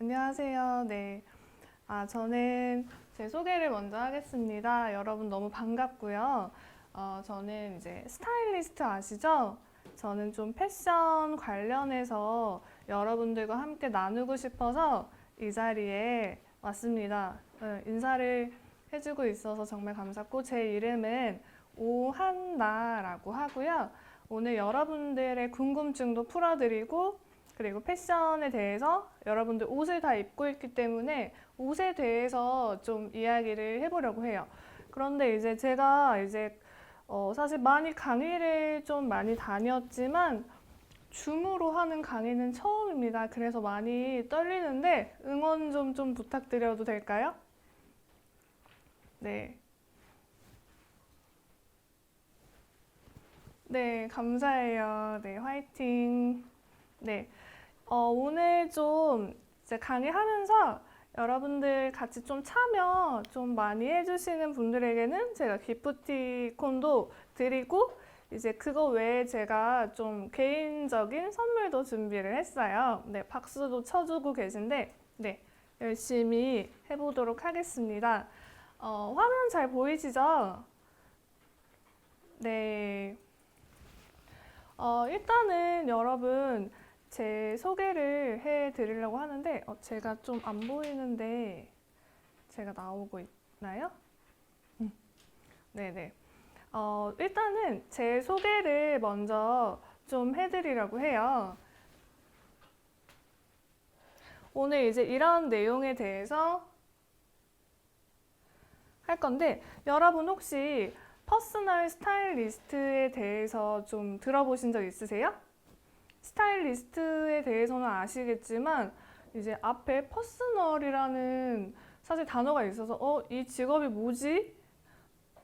안녕하세요. 네. 저는 제 소개를 먼저 하겠습니다. 여러분 너무 반갑고요. 저는 이제 스타일리스트 아시죠? 저는 좀 패션 관련해서 여러분들과 함께 나누고 싶어서 이 자리에 왔습니다. 인사를 해주고 있어서 정말 감사하고, 제 이름은 오한나라고 하고요. 오늘 여러분들의 궁금증도 풀어드리고, 그리고 패션에 대해서 여러분들 옷을 다 입고 있기 때문에 옷에 대해서 좀 이야기를 해보려고 해요. 그런데 이제 제가 사실 많이 강의를 좀 많이 다녔지만 줌으로 하는 강의는 처음입니다. 그래서 많이 떨리는데 응원 좀 부탁드려도 될까요? 네. 네, 감사해요. 네, 화이팅. 네. 오늘 좀 이제 강의하면서 여러분들 같이 좀 참여 좀 많이 해주시는 분들에게는 제가 기프티콘도 드리고, 이제 그거 외에 제가 좀 개인적인 선물도 준비를 했어요. 네, 박수도 쳐주고 계신데, 네, 열심히 해보도록 하겠습니다. 화면 잘 보이시죠? 네. 일단은 여러분 제 소개를 해드리려고 하는데, 제가 좀 안 보이는데 제가 나오고 있나요? 네네. 일단은 제 소개를 먼저 좀 해드리려고 해요. 오늘 이제 이런 내용에 대해서 할 건데, 여러분 혹시 퍼스널 스타일리스트에 대해서 좀 들어보신 적 있으세요? 스타일리스트에 대해서는 아시겠지만 이제 앞에 퍼스널이라는 사실 단어가 있어서 이 직업이 뭐지?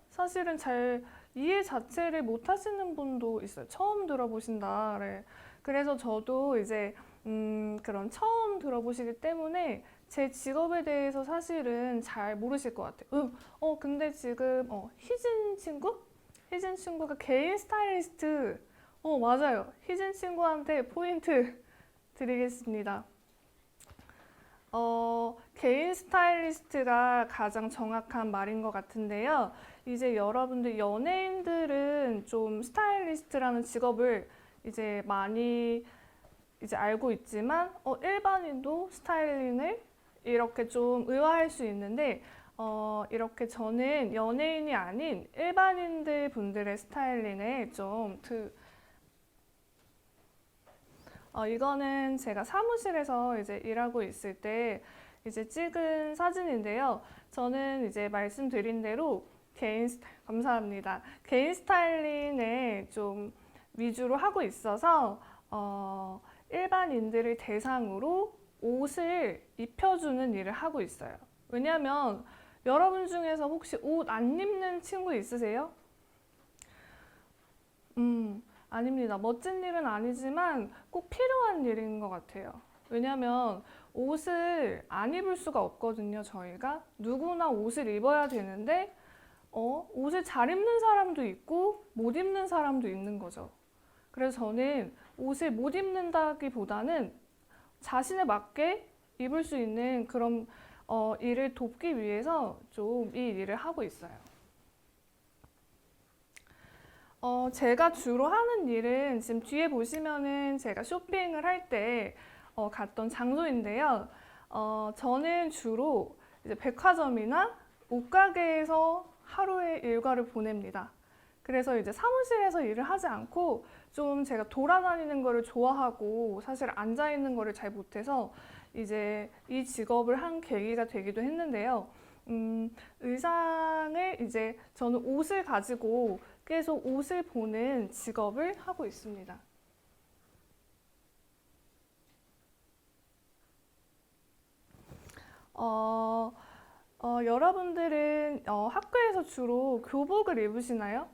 사실은 잘 이해 자체를 못 하시는 분도 있어요. 처음 들어보신다. 네. 그래서 저도 이제 그런 처음 들어보시기 때문에 제 직업에 대해서 사실은 잘 모르실 것 같아요. 근데 지금 희진 친구? 희진 친구가 개인 스타일리스트. 맞아요. 희진 친구한테 포인트 드리겠습니다. 개인 스타일리스트가 가장 정확한 말인 것 같은데요. 이제 여러분들 연예인들은 좀 스타일리스트라는 직업을 이제 많이 이제 알고 있지만, 일반인도 스타일링을 이렇게 좀 의아할 수 있는데, 이렇게 저는 연예인이 아닌 일반인들 분들의 스타일링을 이거는 제가 사무실에서 이제 일하고 있을 때 이제 찍은 사진인데요. 저는 이제 말씀드린 대로 감사합니다. 개인 스타일링에 좀 위주로 하고 있어서, 일반인들을 대상으로 옷을 입혀주는 일을 하고 있어요. 왜냐면 여러분 중에서 혹시 옷 안 입는 친구 있으세요? 아닙니다. 멋진 일은 아니지만 꼭 필요한 일인 것 같아요. 왜냐면 옷을 안 입을 수가 없거든요, 저희가. 누구나 옷을 입어야 되는데, 옷을 잘 입는 사람도 있고, 못 입는 사람도 있는 거죠. 그래서 저는 옷을 못 입는다기보다는 자신에 맞게 입을 수 있는 그런 일을 돕기 위해서 좀 이 일을 하고 있어요. 제가 주로 하는 일은 지금 뒤에 보시면은 제가 쇼핑을 할 때 갔던 장소인데요. 저는 주로 이제 백화점이나 옷가게에서 하루의 일과를 보냅니다. 그래서 이제 사무실에서 일을 하지 않고 좀 제가 돌아다니는 거를 좋아하고 사실 앉아 있는 거를 잘 못해서 이제 이 직업을 한 계기가 되기도 했는데요. 의상을 이제 저는 옷을 가지고 계속 옷을 보는 직업을 하고 있습니다. 어, 여러분들은 학교에서 주로 교복을 입으시나요?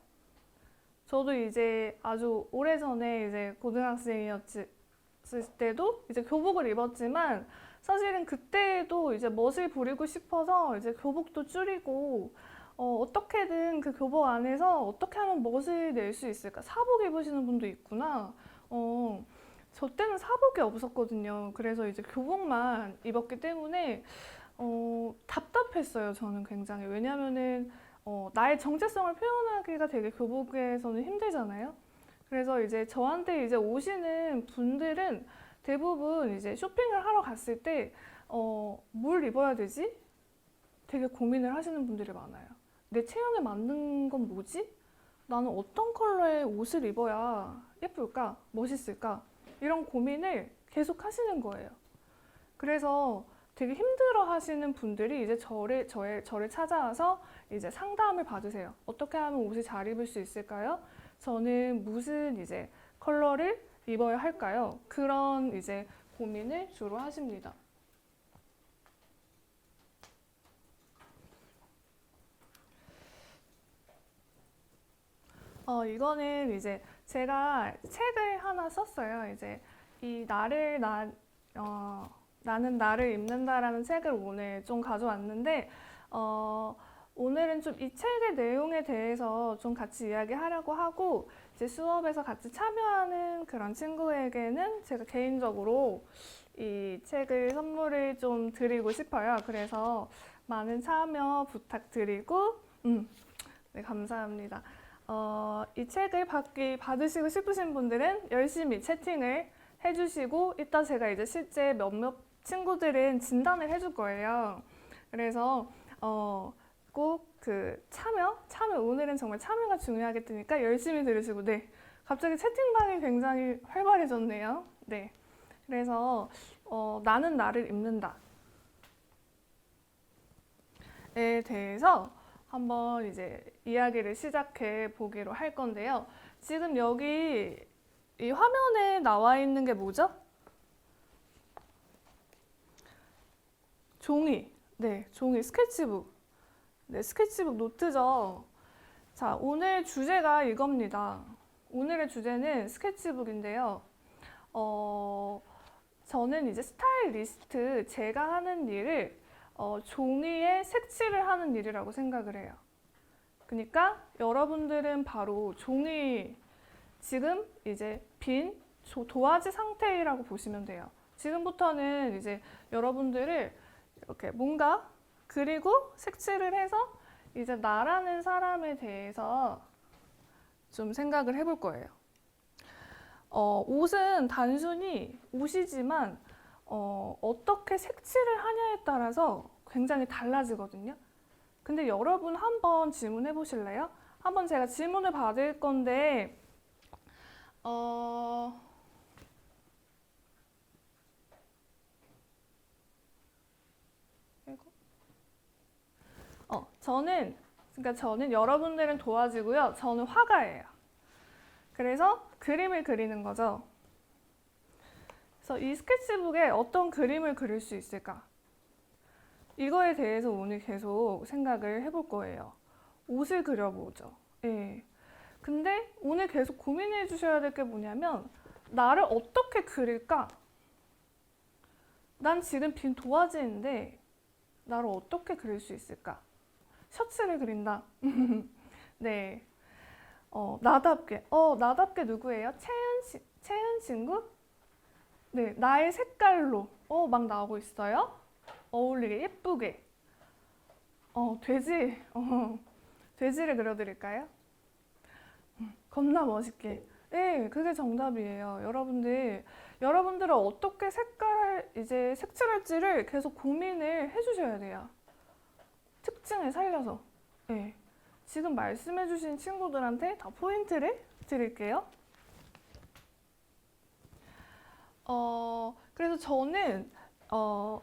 저도 이제 아주 오래전에 이제 고등학생이었을 때도 이제 교복을 입었지만, 사실은 그때도 이제 멋을 부리고 싶어서 이제 교복도 줄이고, 어떻게든 그 교복 안에서 어떻게 하면 멋을 낼 수 있을까? 사복 입으시는 분도 있구나. 저 때는 사복이 없었거든요. 그래서 이제 교복만 입었기 때문에 답답했어요. 저는 굉장히. 왜냐면은 나의 정체성을 표현하기가 되게 교복에서는 힘들잖아요. 그래서 이제 저한테 이제 오시는 분들은 대부분 이제 쇼핑을 하러 갔을 때, 뭘 입어야 되지? 되게 고민을 하시는 분들이 많아요. 내 체형에 맞는 건 뭐지? 나는 어떤 컬러의 옷을 입어야 예쁠까? 멋있을까? 이런 고민을 계속 하시는 거예요. 그래서 되게 힘들어 하시는 분들이 이제 저를 찾아와서 이제 상담을 받으세요. 어떻게 하면 옷을 잘 입을 수 있을까요? 저는 무슨 이제 컬러를 입어야 할까요? 그런 이제 고민을 주로 하십니다. 이거는 이제 제가 책을 하나 썼어요. 이제 이 나는 나를 입는다라는 책을 오늘 좀 가져왔는데, 오늘은 좀 이 책의 내용에 대해서 좀 같이 이야기하려고 하고, 이제 수업에서 같이 참여하는 그런 친구에게는 제가 개인적으로 이 책을 선물을 좀 드리고 싶어요. 그래서 많은 참여 부탁드리고, 네, 감사합니다. 이 책을 받으시고 싶으신 분들은 열심히 채팅을 해주시고, 이따 제가 이제 실제 몇몇 친구들은 진단을 해줄 거예요. 그래서 꼭 그 참여 오늘은 정말 참여가 중요하게 뜨니까 열심히 들으시고, 네, 갑자기 채팅방이 굉장히 활발해졌네요. 네, 그래서 나는 나를 입는다에 대해서 한번 이제 이야기를 시작해 보기로 할 건데요. 지금 여기 이 화면에 나와 있는 게 뭐죠? 종이. 네, 종이 스케치북. 네, 스케치북 노트죠. 자, 오늘 주제가 이겁니다. 오늘의 주제는 스케치북인데요. 저는 이제 스타일리스트, 제가 하는 일을 종이에 색칠을 하는 일이라고 생각을 해요. 그러니까 여러분들은 바로 종이, 지금 이제 빈 도화지 상태라고 보시면 돼요. 지금부터는 이제 여러분들을 이렇게 뭔가 그리고 색칠을 해서 이제 나라는 사람에 대해서 좀 생각을 해볼 거예요. 옷은 단순히 옷이지만 어떻게 색칠을 하냐에 따라서 굉장히 달라지거든요. 근데 여러분 한번 질문해 보실래요? 한번 제가 질문을 받을 건데, 저는 여러분들은 도와주고요. 저는 화가예요. 그래서 그림을 그리는 거죠. 그래서 이 스케치북에 어떤 그림을 그릴 수 있을까? 이거에 대해서 오늘 계속 생각을 해볼 거예요. 옷을 그려보죠. 예. 근데 오늘 계속 고민해 주셔야 될 게 뭐냐면, 나를 어떻게 그릴까? 난 지금 빈 도화지인데 나를 어떻게 그릴 수 있을까? 셔츠를 그린다. 네. 나답게 누구예요? 채은 친구? 네, 나의 색깔로 막 나오고 있어요. 어울리게 예쁘게. 돼지. 돼지를 그려드릴까요? 겁나 멋있게. 네, 그게 정답이에요. 여러분들은 어떻게 이제 색칠할지를 계속 고민을 해주셔야 돼요. 특징을 살려서. 네. 지금 말씀해주신 친구들한테 다 포인트를 드릴게요. 그래서 저는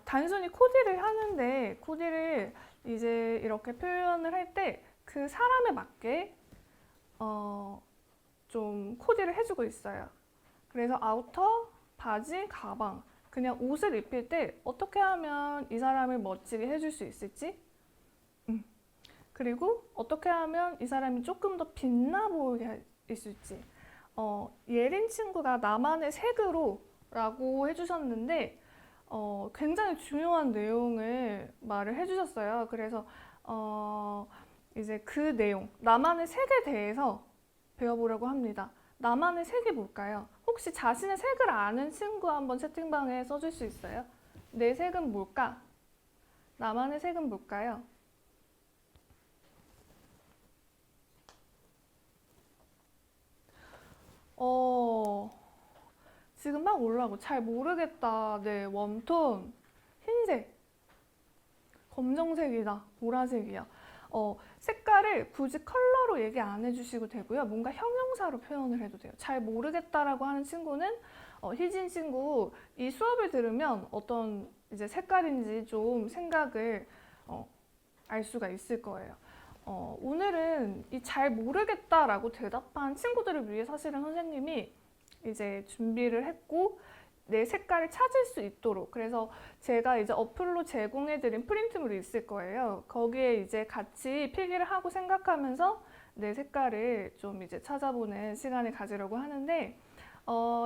단순히 코디를 하는데, 코디를 이제 이렇게 표현을 할 때 그 사람에 맞게 좀 코디를 해주고 있어요. 그래서 아우터, 바지, 가방, 그냥 옷을 입힐 때 어떻게 하면 이 사람을 멋지게 해줄 수 있을지, 그리고 어떻게 하면 이 사람이 조금 더 빛나 보이게 있을지. 예린 친구가 나만의 색으로 라고 해주셨는데, 굉장히 중요한 내용을 말을 해주셨어요. 그래서 이제 그 내용, 나만의 색에 대해서 배워보려고 합니다. 나만의 색이 뭘까요? 혹시 자신의 색을 아는 친구 한번 채팅방에 써줄 수 있어요? 내 색은 뭘까? 나만의 색은 뭘까요? 지금 막 올라오고 잘 모르겠다. 네, 웜톤, 흰색, 검정색이다, 보라색이야. 색깔을 굳이 컬러로 얘기 안 해주시고 되고요. 뭔가 형용사로 표현을 해도 돼요. 잘 모르겠다라고 하는 친구는 희진 친구 이 수업을 들으면 어떤 이제 색깔인지 좀 생각을 알 수가 있을 거예요. 오늘은 이 잘 모르겠다라고 대답한 친구들을 위해 사실은 선생님이 이제 준비를 했고 내 색깔을 찾을 수 있도록 그래서 제가 이제 어플로 제공해드린 프린트물이 있을 거예요. 거기에 이제 같이 필기를 하고 생각하면서 내 색깔을 좀 이제 찾아보는 시간을 가지려고 하는데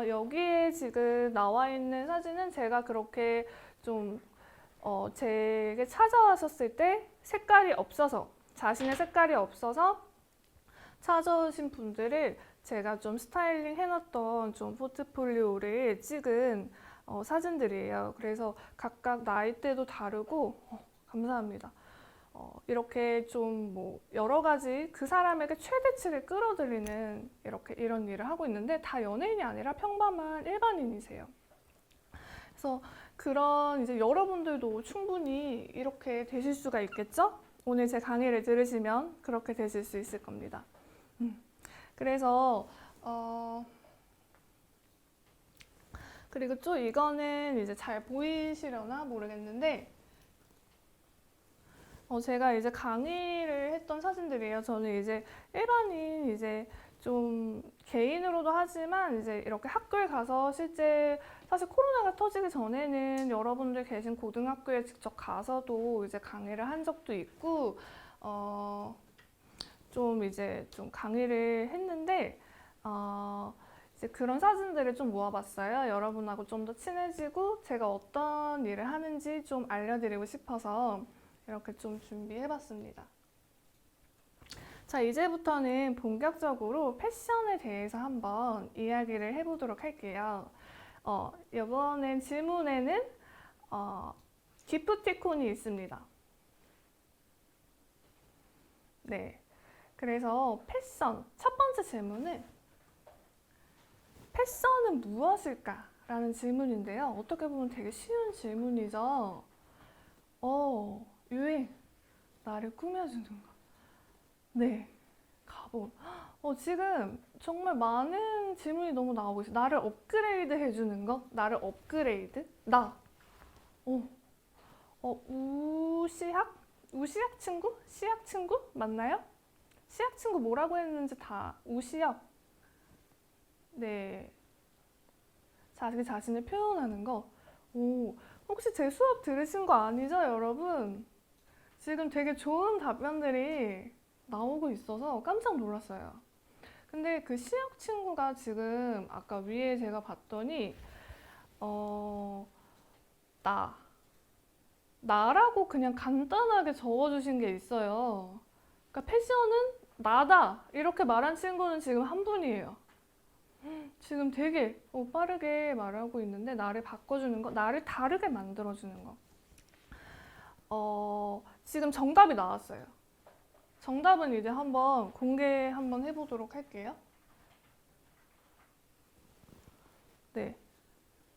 여기에 지금 나와 있는 사진은 제가 그렇게 좀 제게 찾아왔었을 때 색깔이 없어서 자신의 색깔이 없어서 찾아오신 분들을 제가 좀 스타일링 해놨던 좀 포트폴리오를 찍은 사진들이에요. 그래서 각각 나이대도 다르고 감사합니다. 이렇게 좀 뭐 여러 가지 그 사람에게 최대치를 끌어들이는 이런 일을 하고 있는데 다 연예인이 아니라 평범한 일반인이세요. 그래서 그런 이제 여러분들도 충분히 이렇게 되실 수가 있겠죠? 오늘 제 강의를 들으시면 그렇게 되실 수 있을 겁니다. 그래서 그리고 또 이거는 이제 잘 보이시려나 모르겠는데 제가 이제 강의를 했던 사진들이에요. 저는 이제 일반인 이제 좀 개인으로도 하지만 이제 이렇게 학교에 가서 실제 사실 코로나가 터지기 전에는 여러분들 계신 고등학교에 직접 가서도 이제 강의를 한 적도 있고 좀 이제 좀 강의를 했는데 이제 그런 사진들을 좀 모아봤어요. 여러분하고 좀 더 친해지고 제가 어떤 일을 하는지 좀 알려드리고 싶어서 이렇게 좀 준비해봤습니다. 자, 이제부터는 본격적으로 패션에 대해서 한번 이야기를 해보도록 할게요. 이번엔 질문에는 기프티콘이 있습니다. 네. 그래서 패션, 첫 번째 질문은 패션은 무엇일까? 라는 질문인데요. 어떻게 보면 되게 쉬운 질문이죠. 유행, 나를 꾸며주는 거. 네, 가본. 지금 정말 많은 질문이 너무 나오고 있어요. 나를 업그레이드 해주는 거? 나를 업그레이드? 우시학? 우시학 친구? 시학 친구? 맞나요? 시학 친구 뭐라고 했는지 다 우시학. 네. 자기 자신을 표현하는 거. 혹시 제 수업 들으신 거 아니죠, 여러분? 지금 되게 좋은 답변들이 나오고 있어서 깜짝 놀랐어요. 근데 그 시학 친구가 지금 아까 위에 제가 봤더니 나라고 그냥 간단하게 적어주신 게 있어요. 그러니까 패션은 나다 이렇게 말한 친구는 지금 한 분이에요. 지금 되게 빠르게 말하고 있는데 나를 바꿔주는 거, 나를 다르게 만들어주는 거. 지금 정답이 나왔어요. 정답은 이제 한번 공개 한번 해보도록 할게요. 네,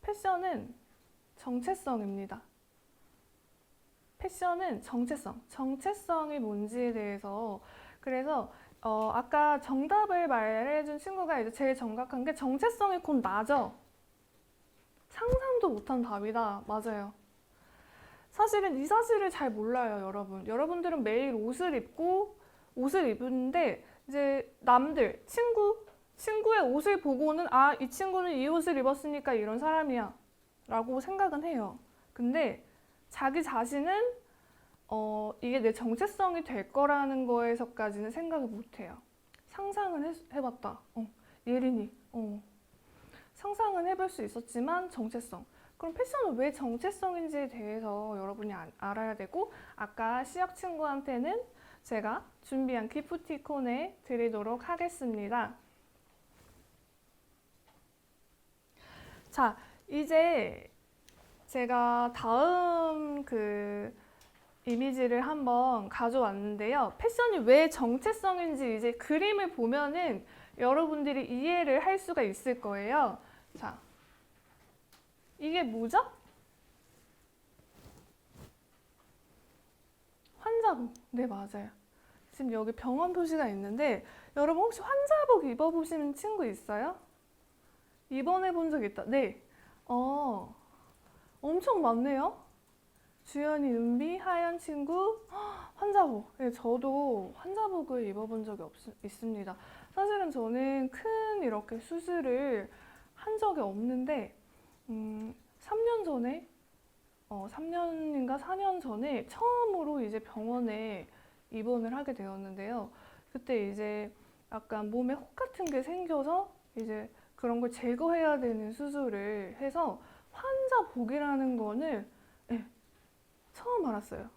패션은 정체성입니다. 패션은 정체성. 정체성이 뭔지에 대해서 그래서 아까 정답을 말해준 친구가 이제 제일 정확한 게 정체성이 곧 나죠. 상상도 못한 답이다. 맞아요. 사실은 이 사실을 잘 몰라요, 여러분. 여러분들은 매일 옷을 입는데 이제 남들, 친구의 옷을 보고는 이 친구는 이 옷을 입었으니까 이런 사람이야 라고 생각은 해요. 근데 자기 자신은 이게 내 정체성이 될 거라는 거에서까지는 생각을 못 해요. 상상은 해봤다. 예린이. 상상은 해볼 수 있었지만 정체성. 그럼 패션은 왜 정체성인지에 대해서 여러분이 알아야 되고 아까 시학 친구한테는 제가 준비한 기프티콘에 드리도록 하겠습니다. 자, 이제 제가 다음 이미지를 한번 가져왔는데요. 패션이 왜 정체성인지 이제 그림을 보면은 여러분들이 이해를 할 수가 있을 거예요. 자, 이게 뭐죠? 환자복. 네, 맞아요. 지금 여기 병원 표시가 있는데 여러분 혹시 환자복 입어보시는 친구 있어요? 입원해 본 적 있다. 네. 엄청 많네요. 주연이, 은비, 하연 친구, 환자복. 네, 저도 환자복을 입어본 적이 있습니다. 사실은 저는 큰 이렇게 수술을 한 적이 없는데 3년 전에 3년인가 4년 전에 처음으로 이제 병원에 입원을 하게 되었는데요. 그때 이제 약간 몸에 혹 같은 게 생겨서 이제 그런 걸 제거해야 되는 수술을 해서 환자복이라는 거는 네, 처음 알았어요.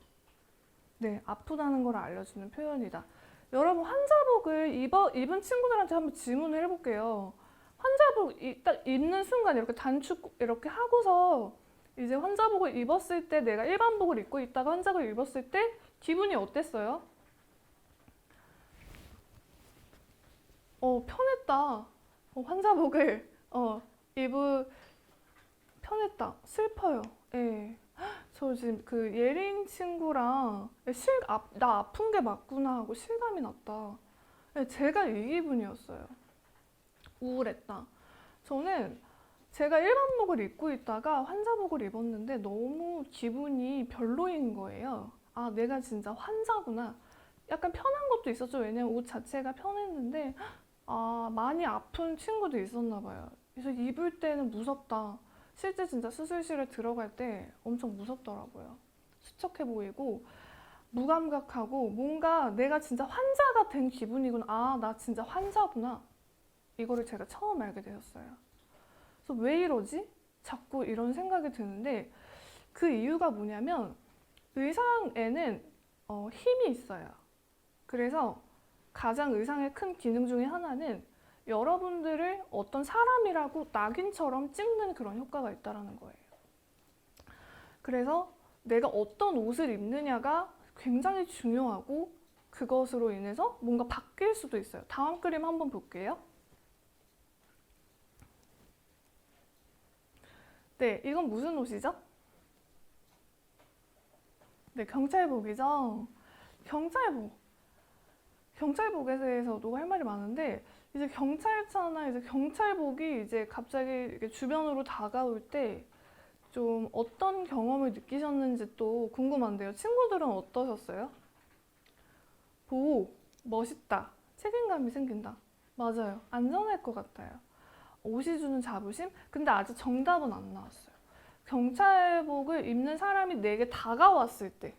네, 아프다는 걸 알려주는 표현이다. 여러분 환자복을 입은 친구들한테 한번 질문을 해볼게요. 환자복 딱 입는 순간 이렇게 단축 이렇게 하고서 이제 환자복을 입었을 때 내가 일반복을 입고 있다가 환자복을 입었을 때 기분이 어땠어요? 편했다. 환자복을 입을 편했다. 슬퍼요. 예. 저 지금 그 예린 친구랑 나 아픈 게 맞구나 하고 실감이 났다. 예, 제가 이 기분이었어요. 우울했다. 저는 제가 일반복을 입고 있다가 환자복을 입었는데 너무 기분이 별로인 거예요. 아, 내가 진짜 환자구나. 약간 편한 것도 있었죠. 왜냐면 옷 자체가 편했는데 많이 아픈 친구도 있었나 봐요. 그래서 입을 때는 무섭다. 실제 진짜 수술실에 들어갈 때 엄청 무섭더라고요. 수척해 보이고 무감각하고 뭔가 내가 진짜 환자가 된 기분이구나. 나 진짜 환자구나. 이거를 제가 처음 알게 되었어요. 그래서 왜 이러지? 자꾸 이런 생각이 드는데 그 이유가 뭐냐면 의상에는 힘이 있어요. 그래서 가장 의상의 큰 기능 중에 하나는 여러분들을 어떤 사람이라고 낙인처럼 찍는 그런 효과가 있다는 거예요. 그래서 내가 어떤 옷을 입느냐가 굉장히 중요하고 그것으로 인해서 뭔가 바뀔 수도 있어요. 다음 그림 한번 볼게요. 네, 이건 무슨 옷이죠? 네, 경찰복이죠. 경찰복. 경찰복에 대해서도 할 말이 많은데 이제 경찰차나 이제 경찰복이 이제 갑자기 이렇게 주변으로 다가올 때 좀 어떤 경험을 느끼셨는지 또 궁금한데요. 친구들은 어떠셨어요? 멋있다. 책임감이 생긴다. 맞아요. 안전할 것 같아요. 옷이 주는 자부심? 근데 아직 정답은 안 나왔어요. 경찰복을 입는 사람이 내게 다가왔을 때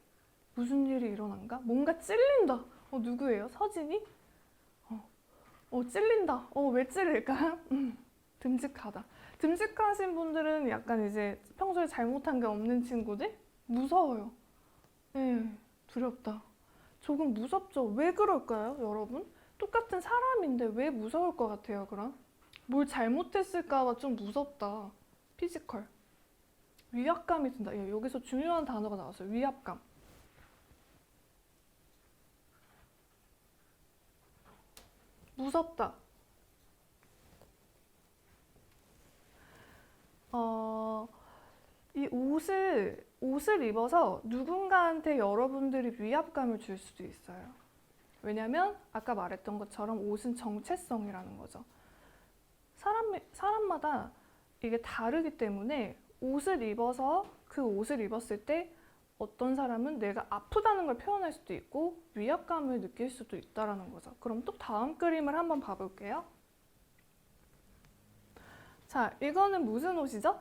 무슨 일이 일어난가? 뭔가 찔린다. 누구예요? 서진이? 찔린다. 왜 찔릴까요? 듬직하다. 듬직하신 분들은 약간 이제 평소에 잘못한 게 없는 친구들? 무서워요. 네, 두렵다. 조금 무섭죠? 왜 그럴까요, 여러분? 똑같은 사람인데 왜 무서울 것 같아요, 그럼? 뭘 잘못했을까가 좀 무섭다. 피지컬. 위압감이 든다. 여기서 중요한 단어가 나왔어요. 위압감. 무섭다. 이 옷을 입어서 누군가한테 여러분들이 위압감을 줄 수도 있어요. 왜냐면 아까 말했던 것처럼 옷은 정체성이라는 거죠. 사람마다 이게 다르기 때문에 옷을 입어서 그 옷을 입었을 때 어떤 사람은 내가 아프다는 걸 표현할 수도 있고 위압감을 느낄 수도 있다는 거죠. 그럼 또 다음 그림을 한번 봐볼게요. 자, 이거는 무슨 옷이죠?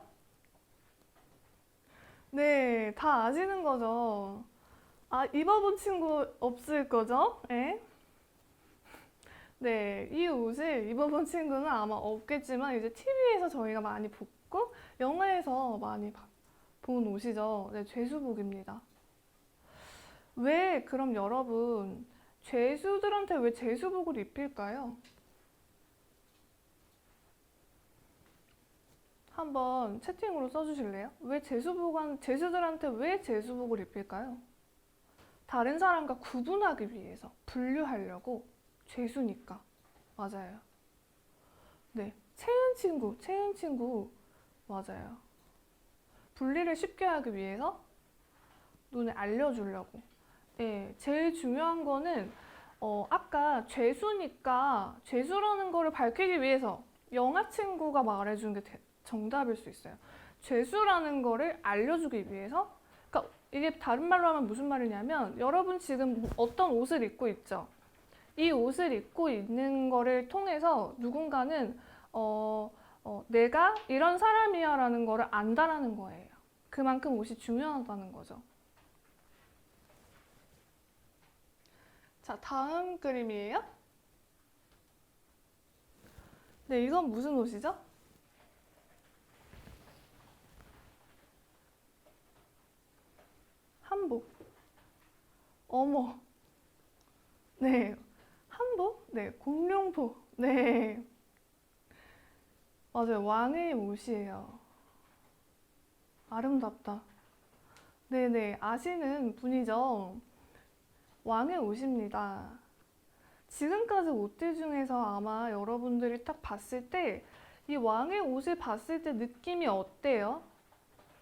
네, 다 아시는 거죠? 입어본 친구 없을 거죠? 네? 네, 이 옷을 입어본 친구는 아마 없겠지만 이제 TV에서 저희가 많이 봤고 영화에서 많이 본 옷이죠. 네, 죄수복입니다. 그럼 여러분 죄수들한테 왜 죄수복을 입힐까요? 한번 채팅으로 써주실래요? 재수들한테 왜 재수복을 입힐까요? 다른 사람과 구분하기 위해서, 분류하려고. 재수니까. 맞아요. 네, 채은 친구. 맞아요. 분리를 쉽게 하기 위해서 눈에 알려주려고. 네, 제일 중요한 거는 아까 죄수니까 죄수라는 거를 밝히기 위해서 영아 친구가 말해준 게 정답일 수 있어요. 죄수라는 거를 알려주기 위해서. 그러니까 이게 다른 말로 하면 무슨 말이냐면 여러분 지금 어떤 옷을 입고 있죠. 이 옷을 입고 있는 거를 통해서 누군가는 내가 이런 사람이야 라는 거를 안다라는 거예요. 그만큼 옷이 중요하다는 거죠. 자, 다음 그림이에요. 네, 이건 무슨 옷이죠? 한복. 어머. 네, 한복? 네, 공룡포. 네, 맞아요. 왕의 옷이에요. 아름답다. 네네, 아시는 분이죠? 왕의 옷입니다. 지금까지 옷들 중에서 아마 여러분들이 딱 봤을 때 이 왕의 옷을 봤을 때 느낌이 어때요?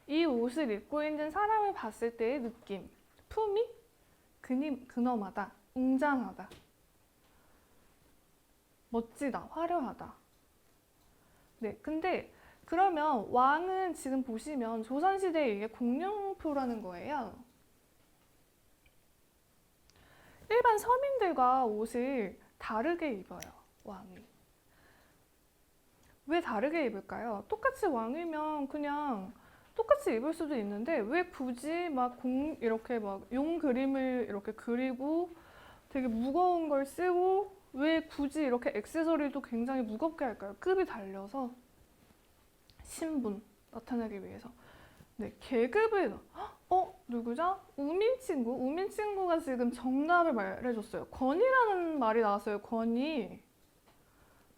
이 옷을 입고 있는 사람을 봤을 때의 느낌. 품위? 근엄하다. 웅장하다. 멋지다. 화려하다. 네, 근데 그러면 왕은 지금 보시면 조선시대에 이게 공룡표라는 거예요. 일반 서민들과 옷을 다르게 입어요, 왕이. 왜 다르게 입을까요? 똑같이 왕이면 그냥 똑같이 입을 수도 있는데 왜 굳이 이렇게 막 용 그림을 이렇게 그리고 되게 무거운 걸 쓰고 왜 굳이 이렇게 액세서리도 굉장히 무겁게 할까요? 급이 달려서 신분 나타내기 위해서. 네, 계급을 누구죠? 우민 친구. 우민 친구가 지금 정답을 말해줬어요. 권위라는 말이 나왔어요. 권위.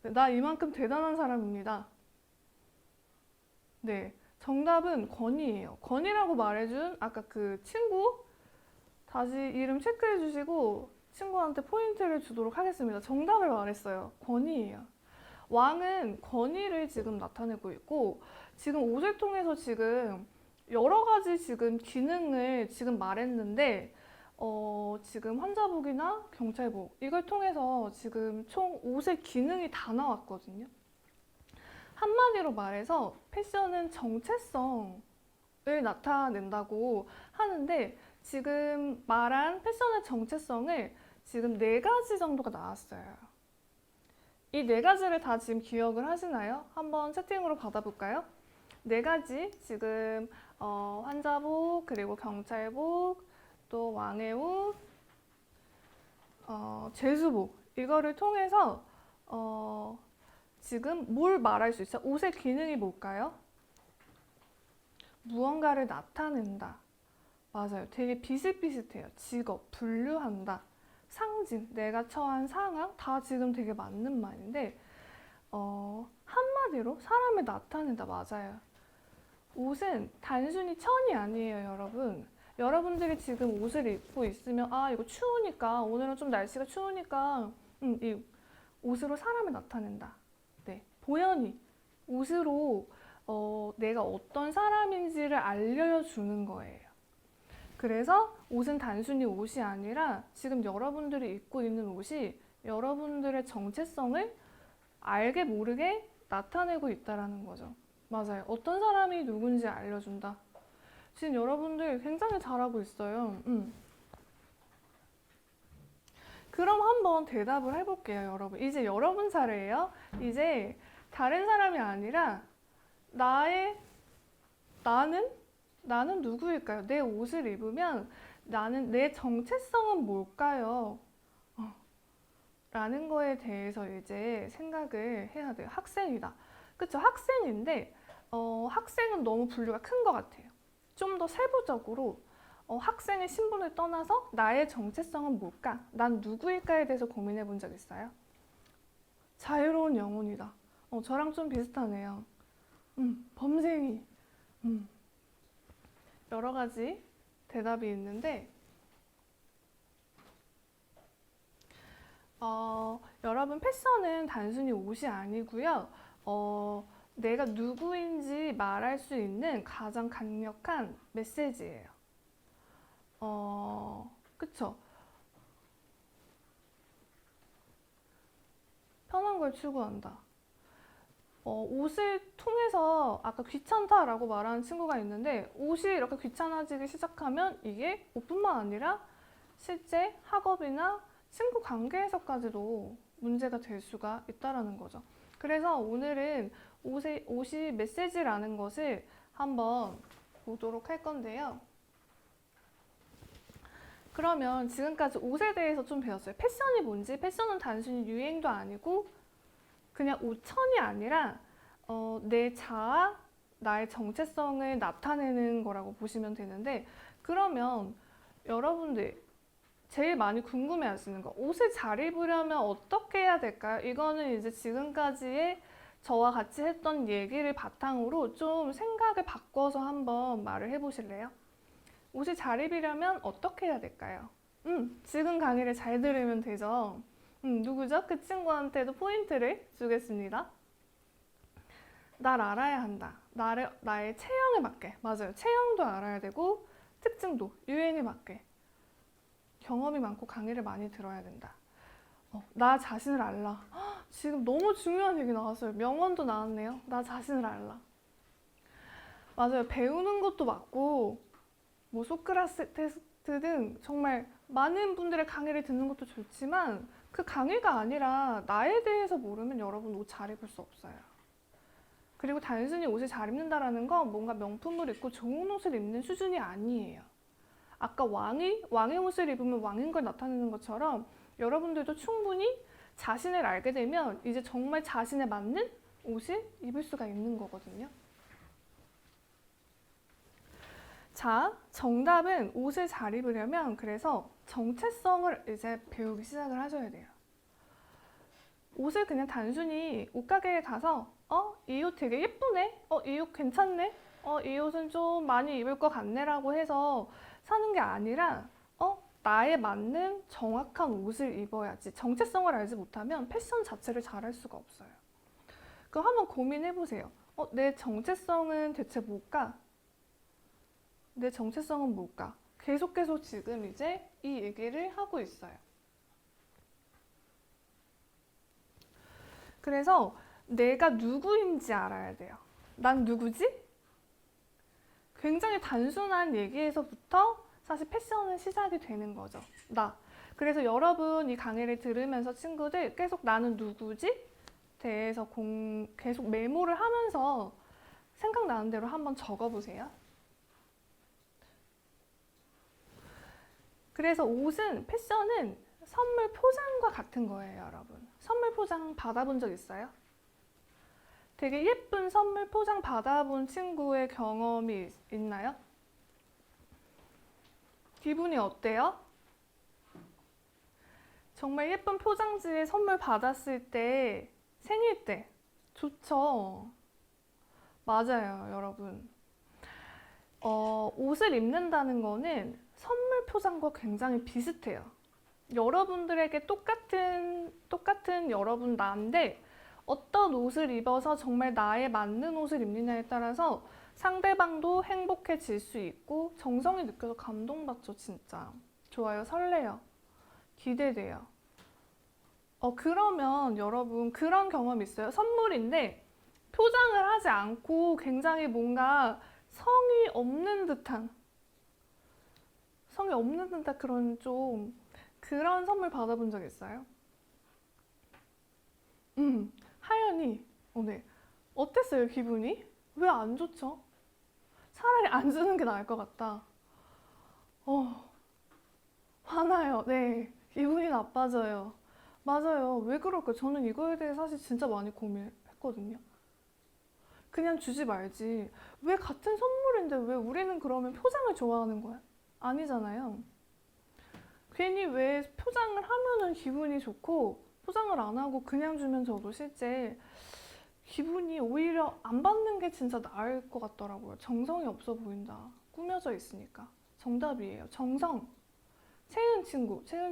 네, 나 이만큼 대단한 사람입니다. 네, 정답은 권위예요. 권위라고 말해준 아까 그 친구 다시 이름 체크해 주시고 친구한테 포인트를 주도록 하겠습니다. 정답을 말했어요. 권위예요. 왕은 권위를 지금 나타내고 있고 지금 옷을 통해서 지금 여러 가지 지금 기능을 지금 말했는데 지금 환자복이나 경찰복 이걸 통해서 지금 총 옷의 기능이 다 나왔거든요. 한마디로 말해서 패션은 정체성을 나타낸다고 하는데 지금 말한 패션의 정체성을 지금 4가지 정도가 나왔어요. 이 4가지를 다 지금 기억을 하시나요? 한번 채팅으로 받아볼까요? 4가지 지금 환자복, 그리고 경찰복, 또 왕의 옷, 제수복 이거를 통해서 지금 뭘 말할 수 있어요? 옷의 기능이 뭘까요? 무언가를 나타낸다. 맞아요. 되게 비슷비슷해요. 직업, 분류한다. 상징, 내가 처한 상황 다 지금 되게 맞는 말인데 한마디로 사람을 나타낸다. 맞아요. 옷은 단순히 천이 아니에요, 여러분. 여러분들이 지금 옷을 입고 있으면 이거 추우니까 오늘은 좀 날씨가 추우니까 이 옷으로 사람을 나타낸다. 네, 보연이 옷으로 내가 어떤 사람인지를 알려주는 거예요. 그래서 옷은 단순히 옷이 아니라 지금 여러분들이 입고 있는 옷이 여러분들의 정체성을 알게 모르게 나타내고 있다는 거죠. 맞아요. 어떤 사람이 누군지 알려준다. 지금 여러분들 굉장히 잘하고 있어요. 그럼 한번 대답을 해볼게요, 여러분. 이제 여러분 차례예요. 이제 다른 사람이 아니라 나는 누구일까요? 내 옷을 입으면 내 정체성은 뭘까요? 라는 거에 대해서 이제 생각을 해야 돼요. 학생이다. 그쵸? 학생인데 학생은 너무 분류가 큰 것 같아요. 좀 더 세부적으로 학생의 신분을 떠나서 나의 정체성은 뭘까? 난 누구일까에 대해서 고민해 본 적 있어요? 자유로운 영혼이다. 저랑 좀 비슷하네요. 범생이. 여러 가지 대답이 있는데, 여러분 패션은 단순히 옷이 아니고요. 내가 누구인지 말할 수 있는 가장 강력한 메시지예요. 그쵸? 편한 걸 추구한다. 옷을 통해서 아까 귀찮다라고 말하는 친구가 있는데 옷이 이렇게 귀찮아지기 시작하면 이게 옷뿐만 아니라 실제 학업이나 친구 관계에서까지도 문제가 될 수가 있다라는 거죠. 그래서 오늘은 옷이 메시지라는 것을 한번 보도록 할 건데요. 그러면 지금까지 옷에 대해서 좀 배웠어요. 패션이 뭔지, 패션은 단순히 유행도 아니고 그냥 옷천이 아니라 내 자아, 나의 정체성을 나타내는 거라고 보시면 되는데, 그러면 여러분들 제일 많이 궁금해하시는 거, 옷을 잘 입으려면 어떻게 해야 될까요? 이거는 이제 지금까지의 저와 같이 했던 얘기를 바탕으로 좀 생각을 바꿔서 한번 말을 해보실래요? 옷을 잘 입으려면 어떻게 해야 될까요? 지금 강의를 잘 들으면 되죠. 누구죠? 그 친구한테도 포인트를 주겠습니다. 날 알아야 한다. 나의 체형에 맞게. 맞아요. 체형도 알아야 되고, 특징도, 유행에 맞게. 경험이 많고 강의를 많이 들어야 된다. 나 자신을 알라. 헉, 지금 너무 중요한 얘기 나왔어요. 명언도 나왔네요. 나 자신을 알라. 맞아요. 배우는 것도 맞고, 뭐 소크라테스 등 정말 많은 분들의 강의를 듣는 것도 좋지만 그 강의가 아니라 나에 대해서 모르면 여러분 옷 잘 입을 수 없어요. 그리고 단순히 옷을 잘 입는다라는 건 뭔가 명품을 입고 좋은 옷을 입는 수준이 아니에요. 아까 왕의 옷을 입으면 왕인 걸 나타내는 것처럼 여러분들도 충분히 자신을 알게 되면 이제 정말 자신에 맞는 옷을 입을 수가 있는 거거든요. 자, 정답은 옷을 잘 입으려면 그래서 정체성을 이제 배우기 시작을 하셔야 돼요. 옷을 그냥 단순히 옷가게에 가서 이 옷 되게 예쁘네? 이 옷 괜찮네? 이 옷은 좀 많이 입을 것 같네? 라고 해서 사는 게 아니라 나에 맞는 정확한 옷을 입어야지. 정체성을 알지 못하면 패션 자체를 잘할 수가 없어요. 그럼 한번 고민해보세요. 내 정체성은 대체 뭘까? 내 정체성은 뭘까? 계속 지금 이제 이 얘기를 하고 있어요. 그래서 내가 누구인지 알아야 돼요. 난 누구지? 굉장히 단순한 얘기에서부터 사실 패션은 시작이 되는 거죠. 나. 그래서 여러분 이 강의를 들으면서 친구들 계속 나는 누구지? 대해서 계속 메모를 하면서 생각나는 대로 한번 적어보세요. 그래서 옷은, 패션은 선물 포장과 같은 거예요, 여러분. 선물 포장 받아본 적 있어요? 되게 예쁜 선물 포장 받아본 친구의 경험이 있나요? 기분이 어때요? 정말 예쁜 포장지에 선물 받았을 때, 생일 때 좋죠? 맞아요, 여러분. 옷을 입는다는 거는 선물 포장과 굉장히 비슷해요. 여러분들에게 똑같은 여러분 나인데 어떤 옷을 입어서 정말 나에 맞는 옷을 입느냐에 따라서 상대방도 행복해질 수 있고 정성이 느껴서 감동받죠, 진짜. 좋아요, 설레요, 기대돼요. 그러면 여러분 그런 경험 있어요? 선물인데 포장을 하지 않고 굉장히 뭔가 성의 없는 듯한 그런 좀 그런 선물 받아본 적 있어요? 하연이 네. 어땠어요, 기분이? 왜 안 좋죠? 차라리 안 주는 게 나을 것 같다. 화나요. 네, 기분이 나빠져요. 맞아요. 왜 그럴까요? 저는 이거에 대해 사실 진짜 많이 고민했거든요. 그냥 주지 말지. 왜 같은 선물인데 왜 우리는 그러면 포장을 좋아하는 거야? 아니잖아요. 괜히 왜 포장을 하면은 기분이 좋고 포장을 안 하고 그냥 주면 저도 실제 기분이 오히려 안 받는 게 진짜 나을 것 같더라고요. 정성이 없어 보인다. 꾸며져 있으니까. 정답이에요. 정성. 채은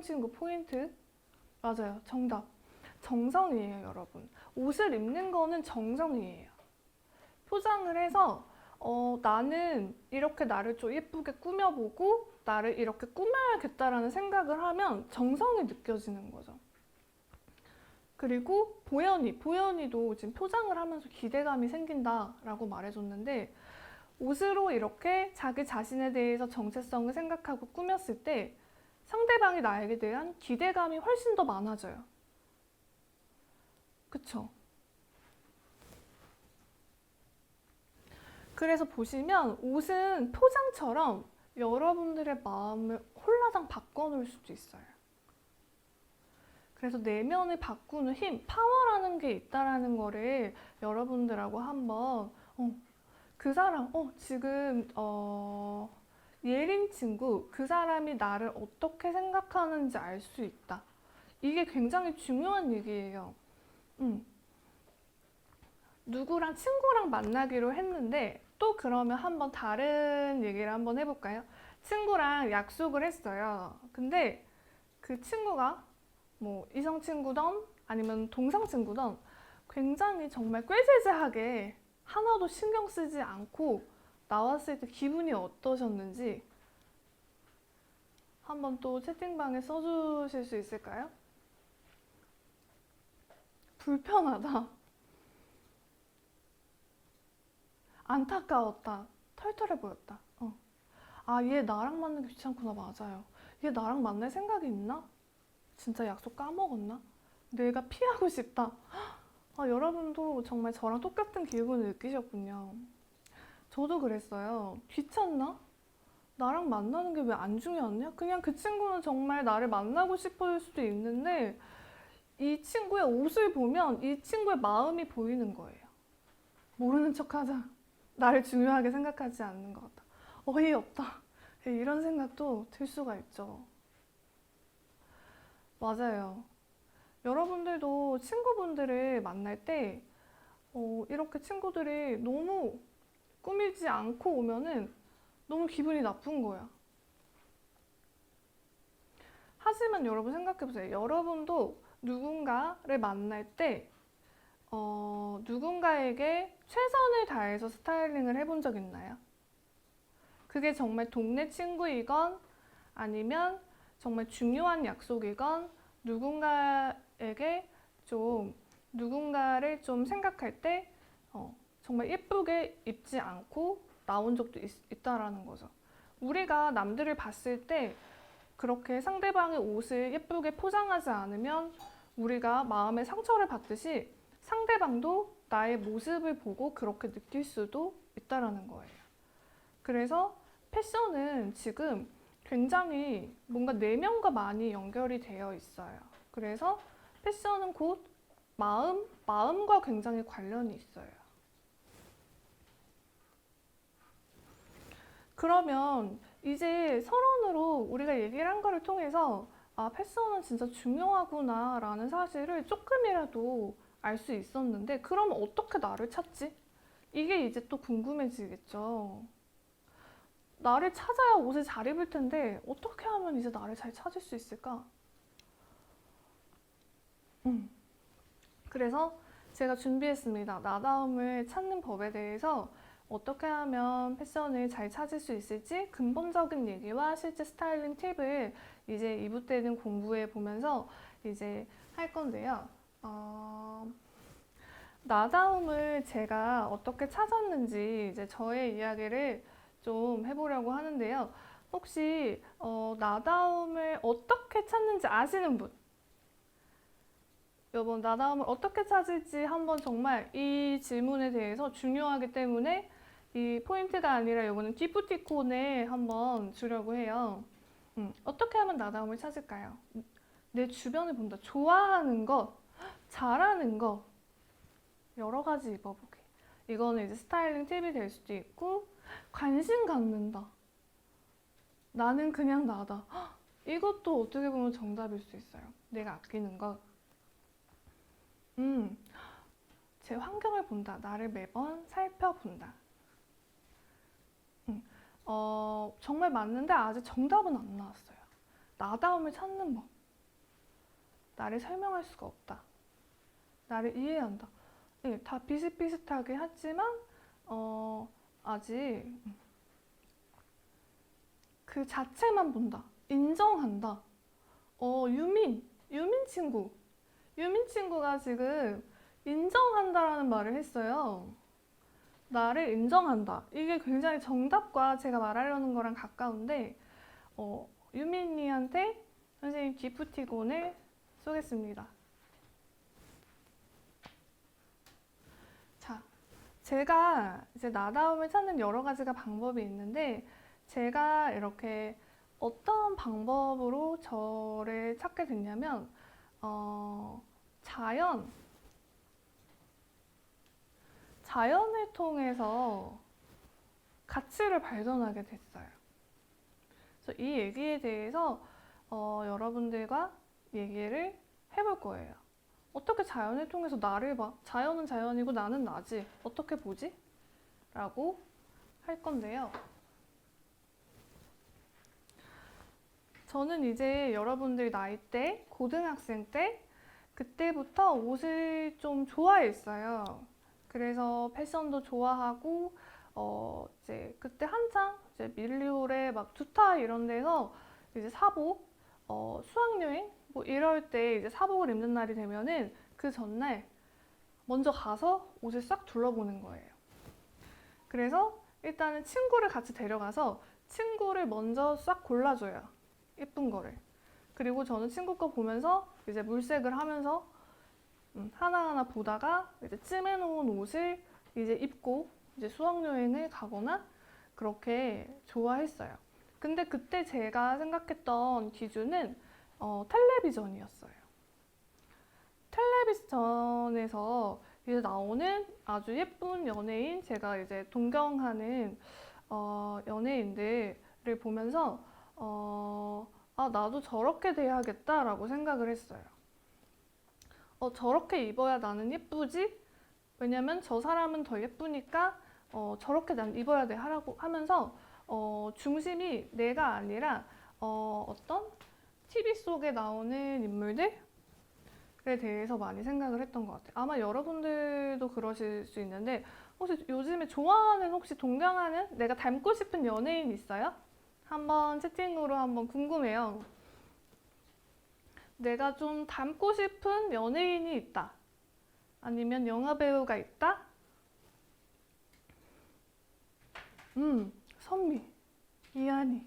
친구 포인트. 맞아요. 정답. 정성이에요, 여러분. 옷을 입는 거는 정성이에요. 포장을 해서 나는 이렇게 나를 좀 예쁘게 꾸며보고 나를 이렇게 꾸며야겠다라는 생각을 하면 정성이 느껴지는 거죠. 그리고 보현이도 지금 포장을 하면서 기대감이 생긴다라고 말해줬는데 옷으로 이렇게 자기 자신에 대해서 정체성을 생각하고 꾸몄을 때 상대방이 나에게 대한 기대감이 훨씬 더 많아져요. 그쵸? 그래서 보시면 옷은 포장처럼 여러분들의 마음을 홀라당 바꿔놓을 수도 있어요. 그래서 내면을 바꾸는 힘, 파워라는 게 있다라는 거를 여러분들하고 한번 그 사람, 지금 예린 친구, 그 사람이 나를 어떻게 생각하는지 알 수 있다. 이게 굉장히 중요한 얘기예요. 누구랑 친구랑 만나기로 했는데 또 그러면 한번 다른 얘기를 한번 해볼까요? 친구랑 약속을 했어요. 근데 그 친구가 뭐 이성 친구든 아니면 동성 친구든 굉장히 정말 꾀지지하게 하나도 신경 쓰지 않고 나왔을 때 기분이 어떠셨는지 한번 또 채팅방에 써주실 수 있을까요? 불편하다. 안타까웠다. 털털해 보였다. 아, 얘 나랑 만나는 게 귀찮구나. 맞아요. 얘 나랑 만날 생각이 있나? 진짜 약속 까먹었나? 내가 피하고 싶다. 아, 여러분도 정말 저랑 똑같은 기분을 느끼셨군요. 저도 그랬어요. 귀찮나? 나랑 만나는 게 왜 안 중요하냐? 그냥 그 친구는 정말 나를 만나고 싶을 수도 있는데 이 친구의 옷을 보면 이 친구의 마음이 보이는 거예요. 모르는 척하자. 나를 중요하게 생각하지 않는 것 같다. 어이없다. 이런 생각도 들 수가 있죠. 맞아요. 여러분들도 친구분들을 만날 때 이렇게 친구들이 너무 꾸미지 않고 오면은 너무 기분이 나쁜 거야. 하지만 여러분 생각해보세요. 여러분도 누군가를 만날 때 누군가에게 최선을 다해서 스타일링을 해본 적 있나요? 그게 정말 동네 친구이건 아니면 정말 중요한 약속이건 누군가에게 누군가를 좀 생각할 때 정말 예쁘게 입지 않고 나온 적도 있다라는 거죠. 우리가 남들을 봤을 때 그렇게 상대방의 옷을 예쁘게 포장하지 않으면 우리가 마음의 상처를 받듯이 상대방도 나의 모습을 보고 그렇게 느낄 수도 있다라는 거예요. 그래서 패션은 지금 굉장히 뭔가 내면과 많이 연결이 되어 있어요. 그래서 패션은 곧 마음과 굉장히 관련이 있어요. 그러면 이제 서론으로 우리가 얘기를 한 거를 통해서 아, 패션은 진짜 중요하구나 라는 사실을 조금이라도 알 수 있었는데 그럼 어떻게 나를 찾지? 이게 이제 또 궁금해지겠죠. 나를 찾아야 옷을 잘 입을 텐데 어떻게 하면 이제 나를 잘 찾을 수 있을까? 그래서 제가 준비했습니다. 나다움을 찾는 법에 대해서 어떻게 하면 패션을 잘 찾을 수 있을지 근본적인 얘기와 실제 스타일링 팁을 이제 2부 때는 공부해 보면서 이제 할 건데요. 나다움을 제가 어떻게 찾았는지 이제 저의 이야기를 좀 해보려고 하는데요. 혹시 나다움을 어떻게 찾는지 아시는 분? 여러분, 나다움을 어떻게 찾을지 한번 정말 이 질문에 대해서 중요하기 때문에 이 포인트가 아니라 이거는 기프티콘에 한번 주려고 해요. 어떻게 하면 나다움을 찾을까요? 내 주변을 본다. 좋아하는 것, 잘하는 것, 여러 가지 입어보기. 이거는 이제 스타일링 팁이 될 수도 있고, 관심 갖는다. 나는 그냥 나다. 이것도 어떻게 보면 정답일 수 있어요. 내가 아끼는 것. 제 환경을 본다. 나를 매번 살펴본다. 정말 맞는데 아직 정답은 안 나왔어요. 나다움을 찾는 법. 나를 설명할 수가 없다. 나를 이해한다. 네, 다 비슷비슷하게 하지만 아직 그 자체만 본다. 인정한다. 유민 친구. 유민 친구가 지금 인정한다라는 말을 했어요. 나를 인정한다. 이게 굉장히 정답과 제가 말하려는 거랑 가까운데 유민이한테 선생님 기프티콘을 쏘겠습니다. 자, 제가 이제 나다움을 찾는 여러 가지가 방법이 있는데 제가 이렇게 어떤 방법으로 저를 찾게 됐냐면 자연을 통해서 가치를 발견하게 됐어요. 그래서 이 얘기에 대해서 여러분들과 얘기를 해볼 거예요. 어떻게 자연을 통해서 나를 봐? 자연은 자연이고 나는 나지. 어떻게 보지? 라고 할 건데요. 저는 이제 여러분들 나이 때, 고등학생 때, 그때부터 옷을 좀 좋아했어요. 그래서 패션도 좋아하고, 이제 그때 한창 이제 밀리올에 막 두타 이런 데서 이제 사복, 수학여행 뭐 이럴 때 이제 사복을 입는 날이 되면은 그 전날 먼저 가서 옷을 싹 둘러보는 거예요. 그래서 일단은 친구를 같이 데려가서 친구를 먼저 싹 골라줘요. 예쁜 거를. 그리고 저는 친구 거 보면서 이제 물색을 하면서 하나하나 보다가 이제 찜해놓은 옷을 이제 입고 이제 수학여행을 가거나 그렇게 좋아했어요. 근데 그때 제가 생각했던 기준은 텔레비전이었어요. 텔레비전에서 이제 나오는 아주 예쁜 연예인, 제가 이제 동경하는 연예인들을 보면서 나도 저렇게 돼야겠다라고 생각을 했어요. 저렇게 입어야 나는 예쁘지? 왜냐면 저 사람은 더 예쁘니까 저렇게 난 입어야 돼 하면서 중심이 내가 아니라 어떤 TV 속에 나오는 인물들에 대해서 많이 생각을 했던 것 같아요. 아마 여러분들도 그러실 수 있는데 혹시 요즘에 좋아하는, 혹시 동경하는, 내가 닮고 싶은 연예인 있어요? 한번 채팅으로 한번 궁금해요. 내가 좀 닮고 싶은 연예인이 있다. 아니면 영화배우가 있다? 선미, 이한이.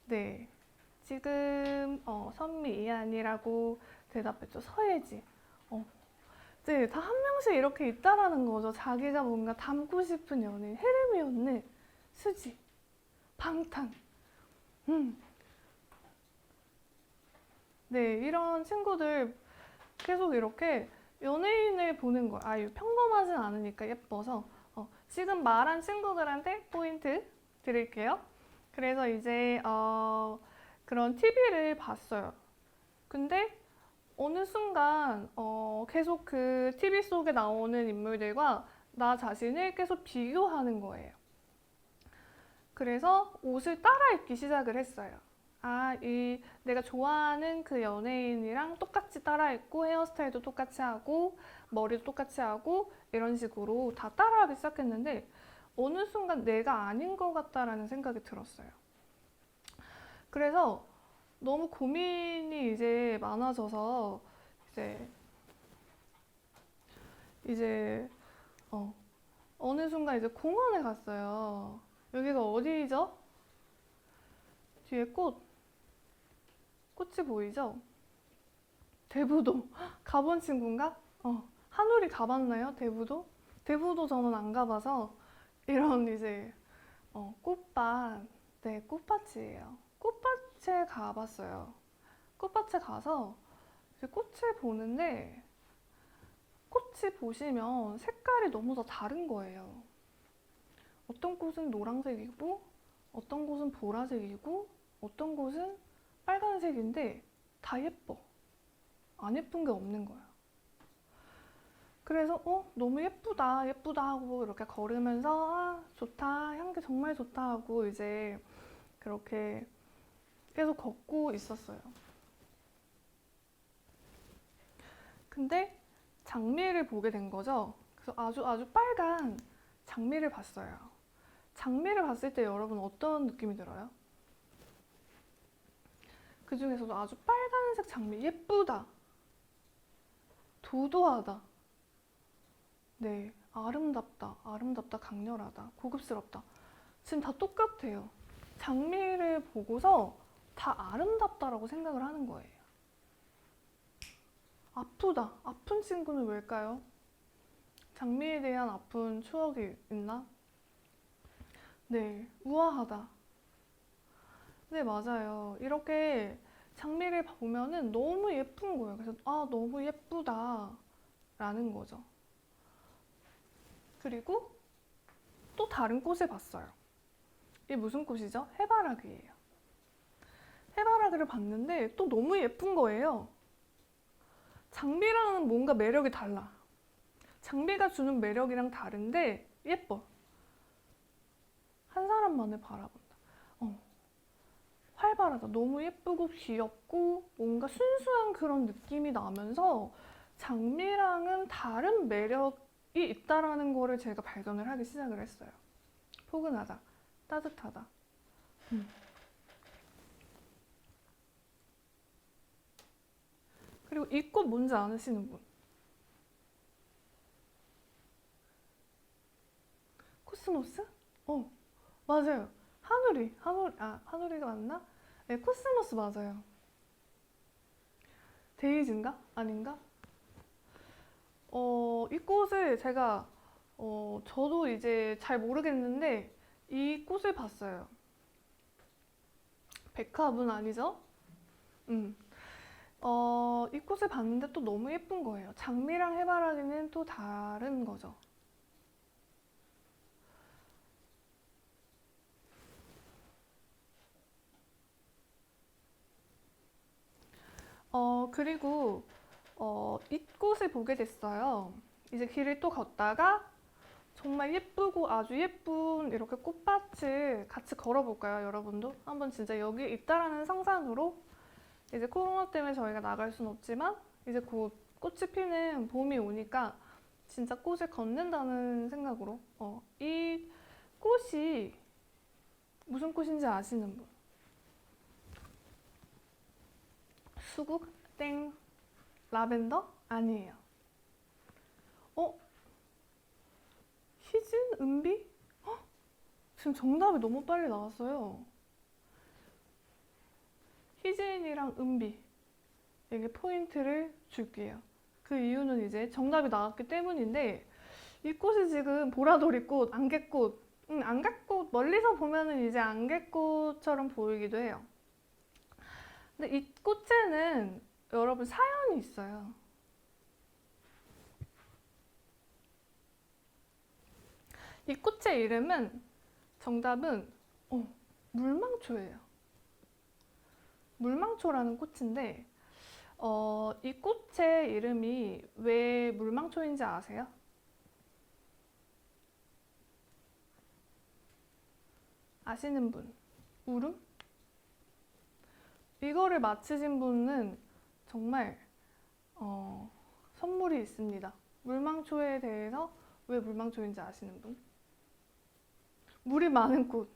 네, 지금 선미, 이한이라고 대답했죠. 서예지. 네, 다 한 명씩 이렇게 있다라는 거죠. 자기가 뭔가 닮고 싶은 연예인. 헤르미온느, 수지, 방탄. 네, 이런 친구들 계속 이렇게 연예인을 보는 거예요. 평범하진 않으니까 예뻐서. 지금 말한 친구들한테 포인트 드릴게요. 그래서 이제 그런 TV를 봤어요. 근데 어느 순간 계속 그 TV 속에 나오는 인물들과 나 자신을 계속 비교하는 거예요. 그래서 옷을 따라 입기 시작을 했어요. 내가 좋아하는 그 연예인이랑 똑같이 따라 입고 헤어스타일도 똑같이 하고 머리도 똑같이 하고 이런 식으로 다 따라하기 시작했는데 어느 순간 내가 아닌 것 같다라는 생각이 들었어요. 그래서 너무 고민이 이제 많아져서 이제 어느 순간 이제 공원에 갔어요. 여기가 어디죠? 뒤에 꽃이 보이죠? 대부도. 가본 친구인가? 한우리 가봤나요? 대부도? 대부도 저는 안 가봐서 이런 이제 꽃밭, 네, 꽃밭이에요. 꽃밭에 가봤어요. 꽃밭에 가서 이제 꽃을 보는데 꽃이 보시면 색깔이 너무 다 다른 거예요. 어떤 꽃은 노란색이고 어떤 곳은 보라색이고 어떤 곳은 빨간색인데 다 예뻐. 안 예쁜 게 없는 거야. 그래서 너무 예쁘다 예쁘다 하고 이렇게 걸으면서 아 좋다 향기 정말 좋다 하고 이제 그렇게 계속 걷고 있었어요. 근데 장미를 보게 된 거죠. 그래서 아주 빨간 장미를 봤어요. 장미를 봤을 때 여러분 어떤 느낌이 들어요? 그 중에서도 아주 빨간색 장미 예쁘다, 도도하다, 네, 아름답다, 아름답다, 강렬하다, 고급스럽다. 지금 다 똑같아요. 장미를 보고서 다 아름답다라고 생각을 하는 거예요. 아프다. 아픈 친구는 왜일까요? 장미에 대한 아픈 추억이 있나? 네, 우아하다. 네, 맞아요. 이렇게 장미를 보면은 너무 예쁜 거예요. 그래서 아, 너무 예쁘다 라는 거죠. 그리고 또 다른 꽃을 봤어요. 이게 무슨 꽃이죠? 해바라기예요. 해바라기를 봤는데 또 너무 예쁜 거예요. 장미랑은 뭔가 매력이 달라. 장미가 주는 매력이랑 다른데 예뻐. 한 사람만을 바라본다. 활발하다. 너무 예쁘고 귀엽고 뭔가 순수한 그런 느낌이 나면서 장미랑은 다른 매력이 있다라는 거를 제가 발견을 하기 시작을 했어요. 포근하다. 따뜻하다. 그리고 이 꽃 뭔지 아시는 분? 코스모스? 맞아요. 하누리가 맞나? 네, 코스모스 맞아요. 데이지인가? 아닌가? 이 꽃을 제가, 저도 이제 잘 모르겠는데, 이 꽃을 봤어요. 백합은 아니죠? 음. 이 꽃을 봤는데 또 너무 예쁜 거예요. 장미랑 해바라기는 또 다른 거죠. 그리고, 이 꽃을 보게 됐어요. 이제 길을 또 걷다가 정말 예쁘고 아주 예쁜 이렇게 꽃밭을 같이 걸어볼까요, 여러분도? 한번 진짜 여기 있다라는 상상으로 이제 코로나 때문에 저희가 나갈 순 없지만 이제 곧 꽃이 피는 봄이 오니까 진짜 꽃을 걷는다는 생각으로 이 꽃이 무슨 꽃인지 아시는 분? 수국? 땡. 라벤더? 아니에요. 어? 희진? 은비? 지금 정답이 너무 빨리 나왔어요. 희진이랑 은비에게 포인트를 줄게요. 그 이유는 이제 정답이 나왔기 때문인데 이 꽃이 지금 보라돌이꽃, 안개꽃, 안개꽃 멀리서 보면은 이제 안개꽃처럼 보이기도 해요. 근데 이 꽃에는 여러분 사연이 있어요. 이 꽃의 이름은 정답은 물망초예요. 물망초라는 꽃인데 이 꽃의 이름이 왜 물망초인지 아세요? 아시는 분? 울음? 이거를 맞히신 분은 정말 선물이 있습니다. 물망초에 대해서 왜 물망초인지 아시는 분? 물이 많은 꽃.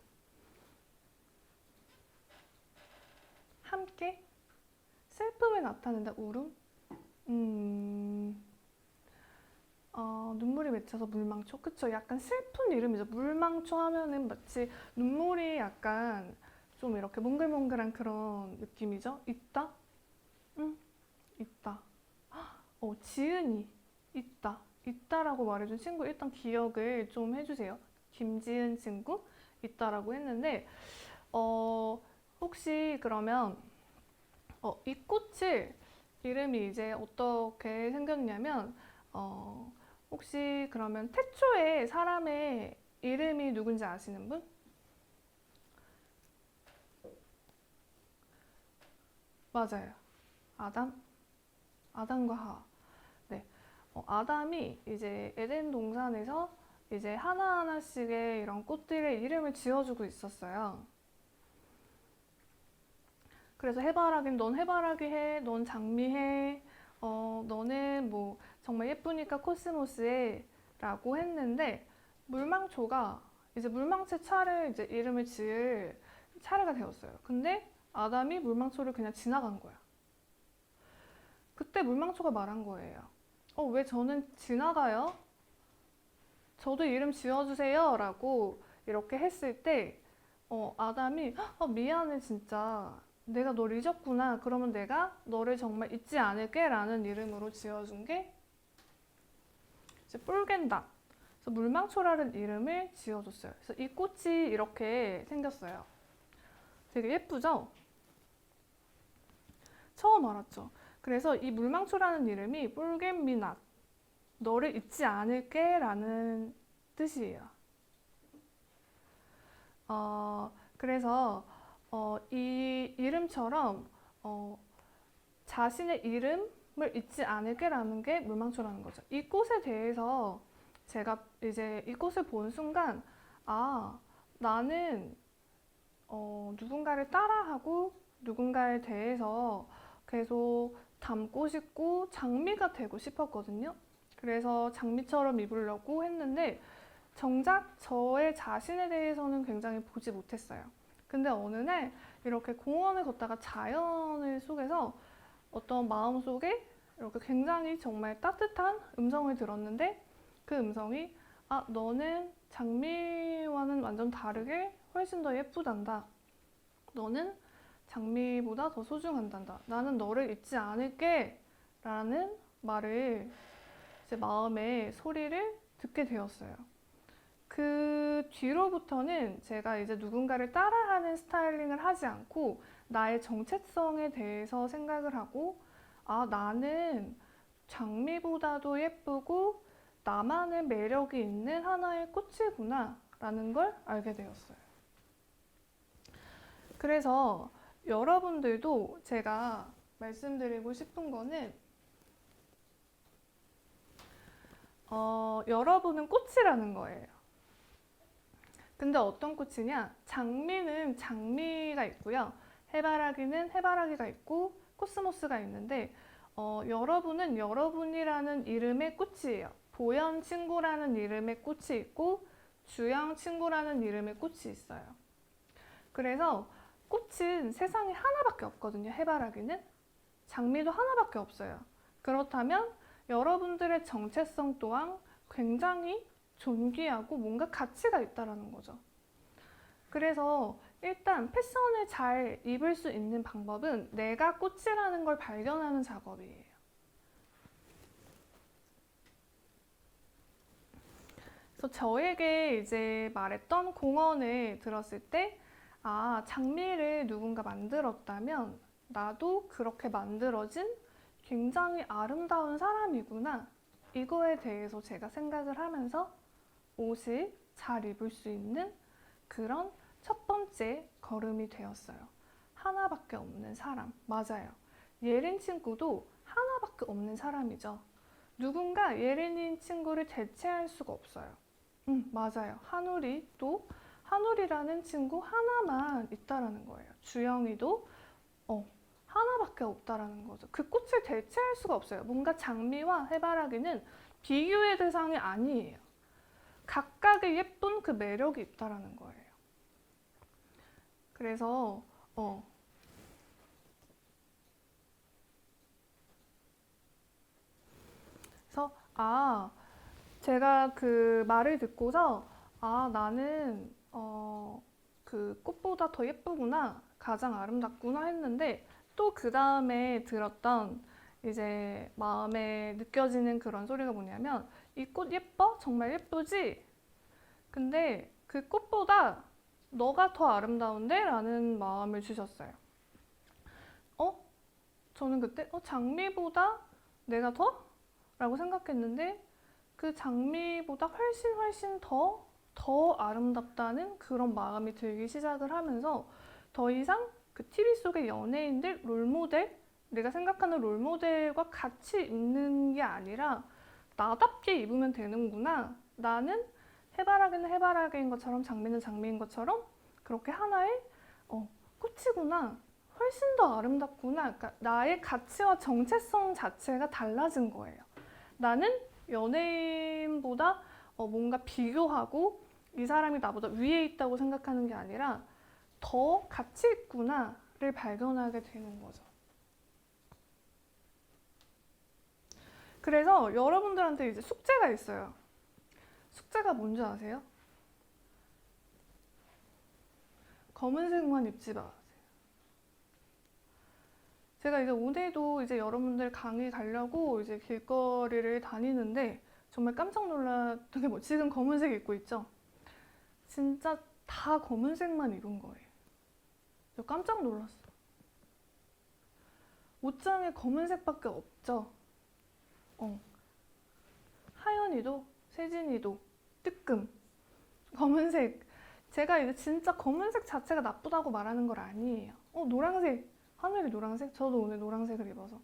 함께 슬픔을 나타낸다. 울음? 눈물이 맺혀서 물망초? 그쵸? 약간 슬픈 이름이죠. 물망초 하면은 마치 눈물이 약간 좀 이렇게 몽글몽글한 그런 느낌이죠. 있다? 응, 있다. 지은이 있다. 있다라고 말해준 친구 일단 기억을 좀 해주세요. 김지은 친구 있다라고 했는데 혹시 그러면 이 꽃을 이름이 이제 어떻게 생겼냐면 혹시 그러면 태초에 사람의 이름이 누군지 아시는 분? 맞아요. 아담? 아담과 하와. 네. 아담이 이제 에덴 동산에서 이제 하나하나씩의 이런 꽃들의 이름을 지어주고 있었어요. 그래서 해바라기는 넌 해바라기 해, 넌 장미 해, 너는 뭐 정말 예쁘니까 코스모스 해 라고 했는데 물망초가 이제 물망새 차를 이제 이름을 지을 차례가 되었어요. 근데 아담이 물망초를 그냥 지나간 거야. 그때 물망초가 말한 거예요. 왜 저는 지나가요? 저도 이름 지어주세요 라고 이렇게 했을 때 아담이 미안해 진짜 내가 널 잊었구나. 그러면 내가 너를 정말 잊지 않을게 라는 이름으로 지어준 게 이제 뿔겐다. 그래서 물망초라는 이름을 지어줬어요. 그래서 이 꽃이 이렇게 생겼어요. 되게 예쁘죠? 처음 알았죠? 그래서 이 물망초라는 이름이 뿔겐미낫, 너를 잊지 않을게 라는 뜻이에요. 그래서 이 이름처럼 자신의 이름을 잊지 않을게 라는 게 물망초라는 거죠. 이 꽃에 대해서 제가 이제 이 꽃을 본 순간 나는 누군가를 따라하고 누군가에 대해서 계속 닮고 싶고 장미가 되고 싶었거든요. 그래서 장미처럼 입으려고 했는데 정작 저의 자신에 대해서는 굉장히 보지 못했어요. 근데 어느 날 이렇게 공원을 걷다가 자연을 속에서 어떤 마음속에 이렇게 굉장히 정말 따뜻한 음성을 들었는데 그 음성이 너는 장미와는 완전 다르게 훨씬 더 예쁘단다. 너는 장미보다 더 소중한단다. 나는 너를 잊지 않을게 라는 말을 제 마음의 소리를 듣게 되었어요. 그 뒤로부터는 제가 이제 누군가를 따라하는 스타일링을 하지 않고 나의 정체성에 대해서 생각을 하고 나는 장미보다도 예쁘고 나만의 매력이 있는 하나의 꽃이구나 라는 걸 알게 되었어요. 그래서 여러분들도 제가 말씀드리고 싶은 거는 여러분은 꽃이라는 거예요. 근데 어떤 꽃이냐? 장미는 장미가 있고요. 해바라기는 해바라기가 있고 코스모스가 있는데 여러분은 여러분이라는 이름의 꽃이에요. 보현 친구라는 이름의 꽃이 있고 주영 친구라는 이름의 꽃이 있어요. 그래서 꽃은 세상에 하나밖에 없거든요. 해바라기는. 장미도 하나밖에 없어요. 그렇다면 여러분들의 정체성 또한 굉장히 존귀하고 뭔가 가치가 있다는 거죠. 그래서 일단 패션을 잘 입을 수 있는 방법은 내가 꽃이라는 걸 발견하는 작업이에요. 그래서 저에게 이제 말했던 공언을 들었을 때 장미를 누군가 만들었다면 나도 그렇게 만들어진 굉장히 아름다운 사람이구나. 이거에 대해서 제가 생각을 하면서 옷을 잘 입을 수 있는 그런 첫 번째 걸음이 되었어요. 하나밖에 없는 사람. 맞아요. 예린 친구도 하나밖에 없는 사람이죠. 누군가 예린인 친구를 대체할 수가 없어요. 맞아요. 한울이도 한울이라는 친구 하나만 있다라는 거예요. 주영이도 하나밖에 없다라는 거죠. 그 꽃을 대체할 수가 없어요. 뭔가 장미와 해바라기는 비교의 대상이 아니에요. 각각의 예쁜 그 매력이 있다라는 거예요. 그래서 그래서 제가 그 말을 듣고서 나는 그 꽃보다 더 예쁘구나, 가장 아름답구나 했는데 또 그 다음에 들었던 이제 마음에 느껴지는 그런 소리가 뭐냐면 이 꽃 예뻐? 정말 예쁘지? 근데 그 꽃보다 너가 더 아름다운데? 라는 마음을 주셨어요. 저는 그때 장미보다 내가 더? 라고 생각했는데 그 장미보다 훨씬 더 아름답다는 그런 마음이 들기 시작을 하면서 더 이상 그 TV 속의 연예인들, 롤모델, 내가 생각하는 롤모델과 같이 있는 게 아니라 나답게 입으면 되는구나. 나는 해바라기는 해바라기인 것처럼 장미는 장미인 것처럼 그렇게 하나의 꽃이구나. 훨씬 더 아름답구나. 그러니까 나의 가치와 정체성 자체가 달라진 거예요. 나는 연예인보다 뭔가 비교하고 이 사람이 나보다 위에 있다고 생각하는 게 아니라 더 가치 있구나를 발견하게 되는 거죠. 그래서 여러분들한테 이제 숙제가 있어요. 숙제가 뭔지 아세요? 검은색만 입지 마세요. 제가 이제 오늘도 이제 여러분들 강의 가려고 이제 길거리를 다니는데 정말 깜짝 놀랐던 게 뭐 지금 검은색 입고 있죠? 진짜 다 검은색만 입은 거예요. 저 깜짝 놀랐어요. 옷장에 검은색밖에 없죠? 하연이도, 세진이도, 뜨끔, 검은색. 제가 이제 진짜 검은색 자체가 나쁘다고 말하는 걸 아니에요. 노란색, 하늘이 노란색? 저도 오늘 노란색을 입어서.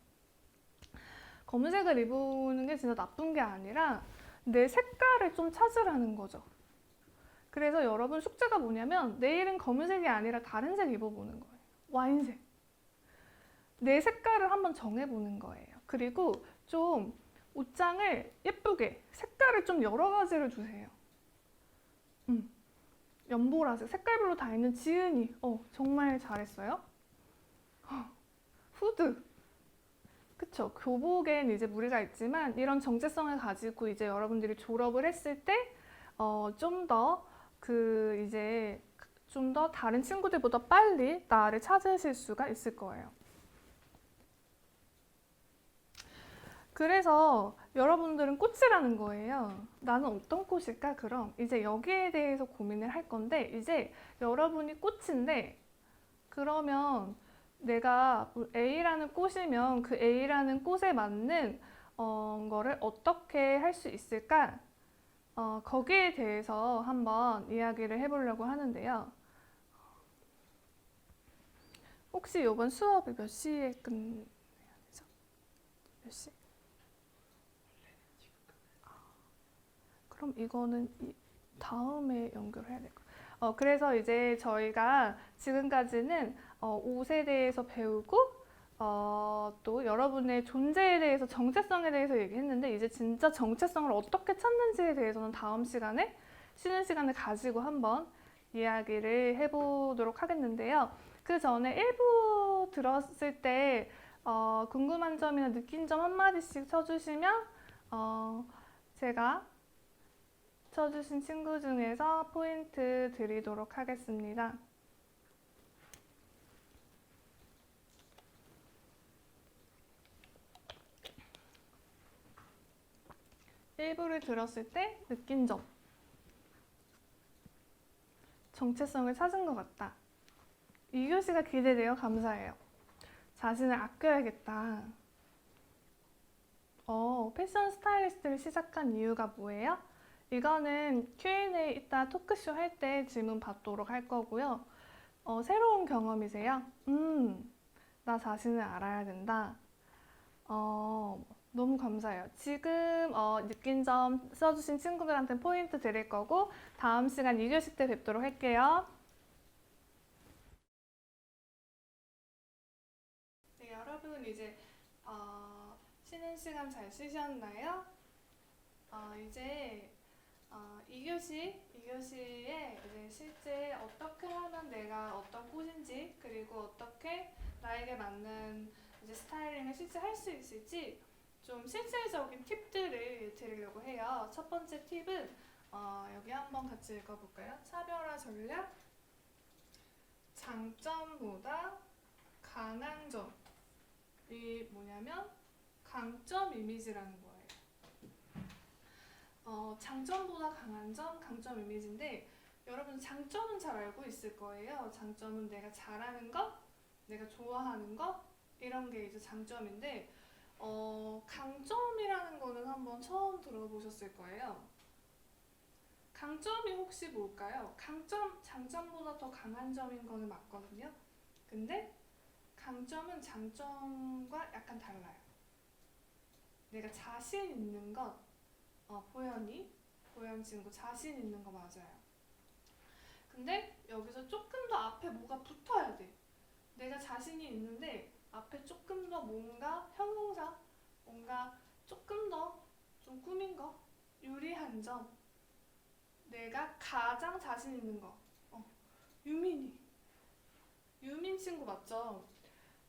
검은색을 입는 게 진짜 나쁜 게 아니라 내 색깔을 좀 찾으라는 거죠. 그래서 여러분 숙제가 뭐냐면 내일은 검은색이 아니라 다른 색 입어보는 거예요. 와인색. 내 색깔을 한번 정해보는 거예요. 그리고 좀 옷장을 예쁘게 색깔을 좀 여러 가지를 주세요. 연보라색, 색깔별로 다 있는 지은이. 정말 잘했어요. 후드. 그쵸. 교복엔 이제 무리가 있지만 이런 정체성을 가지고 이제 여러분들이 졸업을 했을 때 좀 더 이제 좀 더 다른 친구들보다 빨리 나를 찾으실 수가 있을 거예요. 그래서 여러분들은 꽃이라는 거예요. 나는 어떤 꽃일까? 그럼 이제 여기에 대해서 고민을 할 건데 이제 여러분이 꽃인데 그러면 내가 A라는 꽃이면 그 A라는 꽃에 맞는 거를 어떻게 할 수 있을까? 거기에 대해서 한번 이야기를 해보려고 하는데요. 혹시 이번 수업이 몇 시에 끝내야 되죠? 몇 시? 그럼 이거는 다음에 연결해야 될 거예요. 그래서 이제 저희가 지금까지는 옷에 대해서 배우고 또 여러분의 존재에 대해서 정체성에 대해서 얘기했는데 이제 진짜 정체성을 어떻게 찾는지에 대해서는 다음 시간에 쉬는 시간을 가지고 한번 이야기를 해보도록 하겠는데요. 그 전에 1부 들었을 때 궁금한 점이나 느낀 점 한마디씩 쳐주시면 제가 쳐주신 친구 중에서 포인트 드리도록 하겠습니다. 1부를 들었을 때 느낀 점. 정체성을 찾은 것 같다. 2교시가 기대돼요. 감사해요. 자신을 아껴야겠다. 패션 스타일리스트를 시작한 이유가 뭐예요? 이거는 Q&A 이따 토크쇼 할 때 질문 받도록 할 거고요. 새로운 경험이세요? 나 자신을 알아야 된다. 너무 감사해요. 지금 느낀 점 써주신 친구들한테 포인트 드릴 거고 다음 시간 2교시 때 뵙도록 할게요. 네, 여러분 이제 쉬는 시간 잘 쉬셨나요? 이제 2교시에 이제 실제 어떻게 하면 내가 어떤 꽃인지 그리고 어떻게 나에게 맞는 이제 스타일링을 실제 할 수 있을지 좀 실질적인 팁들을 드리려고 해요. 첫 번째 팁은 여기 한번 같이 읽어볼까요? 차별화 전략, 장점보다 강한 점이 뭐냐면 강점 이미지라는 거예요. 장점보다 강한 점, 강점 이미지인데 여러분 장점은 잘 알고 있을 거예요. 장점은 내가 잘하는 것, 내가 좋아하는 것 이런 게 이제 장점인데 강점이라는 거는 한번 처음 들어보셨을 거예요. 강점이 혹시 뭘까요? 강점, 장점보다 더 강한 점인 거는 맞거든요. 근데 강점은 장점과 약간 달라요. 내가 자신 있는 것, 보현 친구 자신 있는 거 맞아요. 근데 여기서 조금 더 앞에 뭐가 붙어야 돼. 내가 자신이 있는데 앞에 조금 더 뭔가 형용사, 뭔가 조금 더 좀 꾸민 거, 유리한 점, 내가 가장 자신 있는 거. 유민이. 유민 친구 맞죠?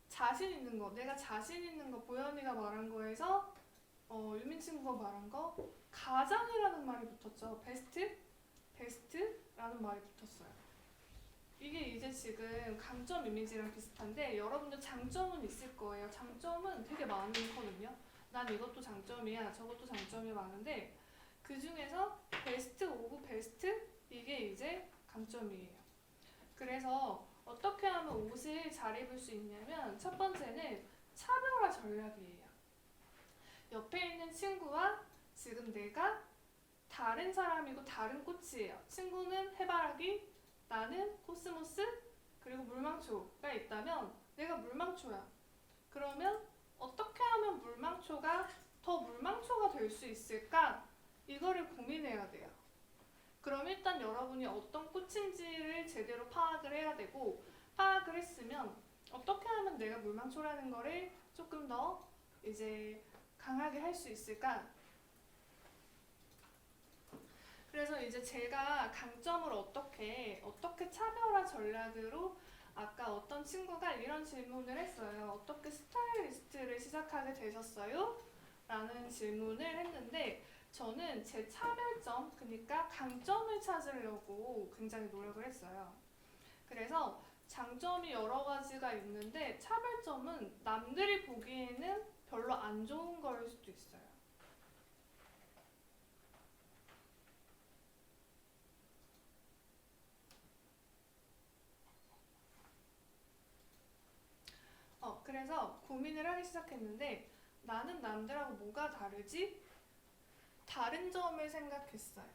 자신 있는 거, 내가 자신 있는 거 보현이가 말한 거에서 유민 친구가 말한 거 가장이라는 말이 붙었죠. 베스트라는 말이 붙었어요. 이게 이제 지금 강점 이미지랑 비슷한데 여러분들 장점은 있을 거예요. 장점은 되게 많거든요. 난 이것도 장점이야, 저것도 장점이 많은데 그 중에서 베스트 오브 베스트 이게 이제 강점이에요. 그래서 어떻게 하면 옷을 잘 입을 수 있냐면 첫 번째는 차별화 전략이에요. 옆에 있는 친구와 지금 내가 다른 사람이고 다른 꽃이에요. 친구는 해바라기, 나는 코스모스, 그리고 물망초가 있다면 내가 물망초야. 그러면 어떻게 하면 물망초가 더 물망초가 될 수 있을까? 이거를 고민해야 돼요. 그럼 일단 여러분이 어떤 꽃인지를 제대로 파악을 해야 되고 파악을 했으면 어떻게 하면 내가 물망초라는 거를 조금 더 이제 강하게 할 수 있을까? 그래서 이제 제가 강점을 어떻게 차별화 전략으로 아까 어떤 친구가 이런 질문을 했어요. 어떻게 스타일리스트를 시작하게 되셨어요? 라는 질문을 했는데 저는 제 차별점, 그러니까 강점을 찾으려고 굉장히 노력을 했어요. 그래서 장점이 여러 가지가 있는데 차별점은 남들이 보기에는 별로 안 좋은 걸 수도 있어요. 그래서 고민을 하기 시작했는데 나는 남들하고 뭐가 다르지? 다른 점을 생각했어요.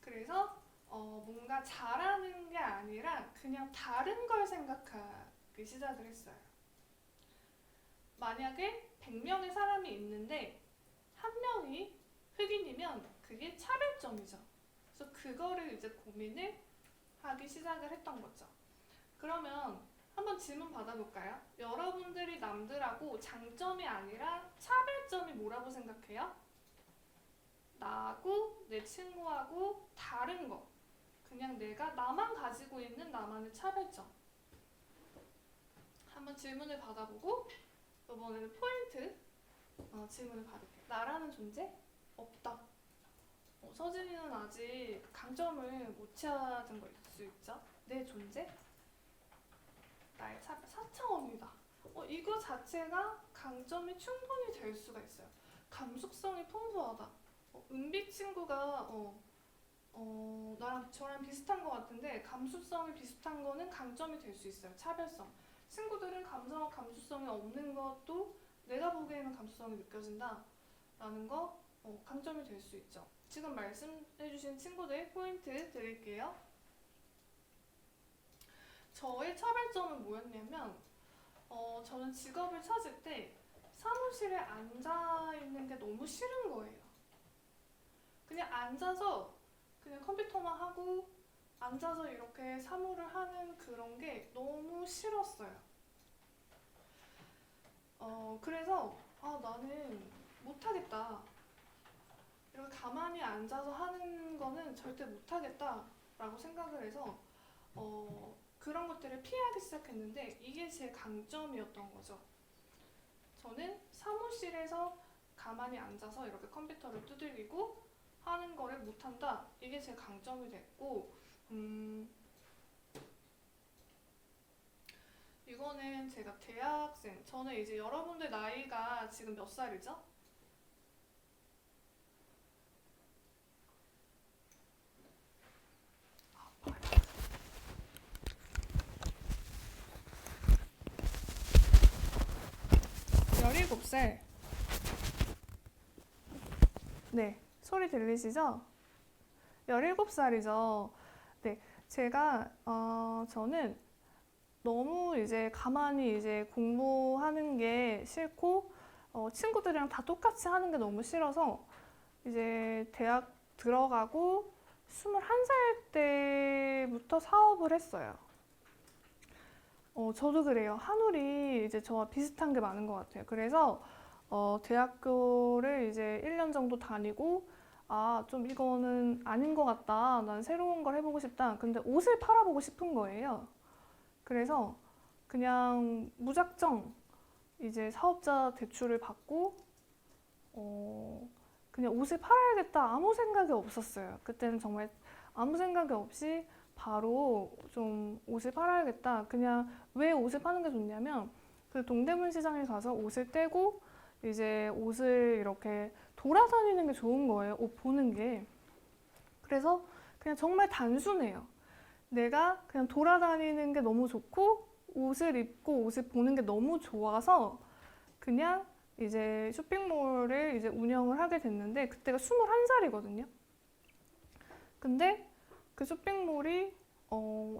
그래서 뭔가 잘하는 게 아니라 그냥 다른 걸 생각하기 시작을 했어요. 만약에 100명의 사람이 있는데 한 명이 흑인이면 그게 차별점이죠. 그래서 그거를 이제 고민을 하기 시작을 했던 거죠. 그러면 한번 질문 받아볼까요? 여러분들이 남들하고 장점이 아니라 차별점이 뭐라고 생각해요? 나하고 내 친구하고 다른 거. 그냥 내가 나만 가지고 있는 나만의 차별점. 한번 질문을 받아보고 이번에는 포인트 질문을 받을게요. 나라는 존재? 없다. 서진이는 아직 강점을 못 찾은 거 있을 수 있죠? 내 존재? 나의 차별 4차원이다. 이거 자체가 강점이 충분히 될 수가 있어요. 감수성이 풍부하다. 은비 친구가 나랑 저랑 비슷한 것 같은데 감수성이 비슷한 거는 강점이 될 수 있어요. 차별성. 친구들은 감수성이 없는 것도 내가 보기에는 감수성이 느껴진다 라는 거 강점이 될 수 있죠. 지금 말씀해주신 친구들 포인트 드릴게요. 저의 차별점은 뭐였냐면 저는 직업을 찾을 때 사무실에 앉아있는 게 너무 싫은 거예요. 그냥 앉아서 그냥 컴퓨터만 하고 앉아서 이렇게 사무를 하는 그런 게 너무 싫었어요. 그래서 나는 못하겠다. 이렇게 가만히 앉아서 하는 거는 절대 못하겠다 라고 생각을 해서 그런 것들을 피하기 시작했는데 이게 제 강점이었던 거죠. 저는 사무실에서 가만히 앉아서 이렇게 컴퓨터를 두들기고 하는 거를 못한다. 이게 제 강점이 됐고 이거는 제가 대학생, 저는 이제 여러분들 나이가 지금 몇 살이죠? 열일곱 살. 네, 소리 들리시죠? 17살이죠. 네, 제가 저는 너무 이제 가만히 이제 공부하는 게 싫고 친구들이랑 다 똑같이 하는 게 너무 싫어서 이제 대학 들어가고 21살 때부터 사업을 했어요. 저도 그래요. 한울이 이제 저와 비슷한 게 많은 것 같아요. 그래서 대학교를 이제 1년 정도 다니고 좀 이거는 아닌 것 같다. 난 새로운 걸 해보고 싶다. 근데 옷을 팔아보고 싶은 거예요. 그래서 그냥 무작정 이제 사업자 대출을 받고 그냥 옷을 팔아야겠다 아무 생각이 없었어요. 그때는 정말 아무 생각이 없이 바로 좀 옷을 팔아야겠다. 그냥 왜 옷을 파는 게 좋냐면 그 동대문 시장에 가서 옷을 떼고 이제 옷을 이렇게 돌아다니는 게 좋은 거예요. 옷 보는 게. 그래서 그냥 정말 단순해요. 내가 그냥 돌아다니는 게 너무 좋고 옷을 입고 옷을 보는 게 너무 좋아서 그냥 이제 쇼핑몰을 이제 운영을 하게 됐는데 그때가 21살이거든요. 근데 그 쇼핑몰이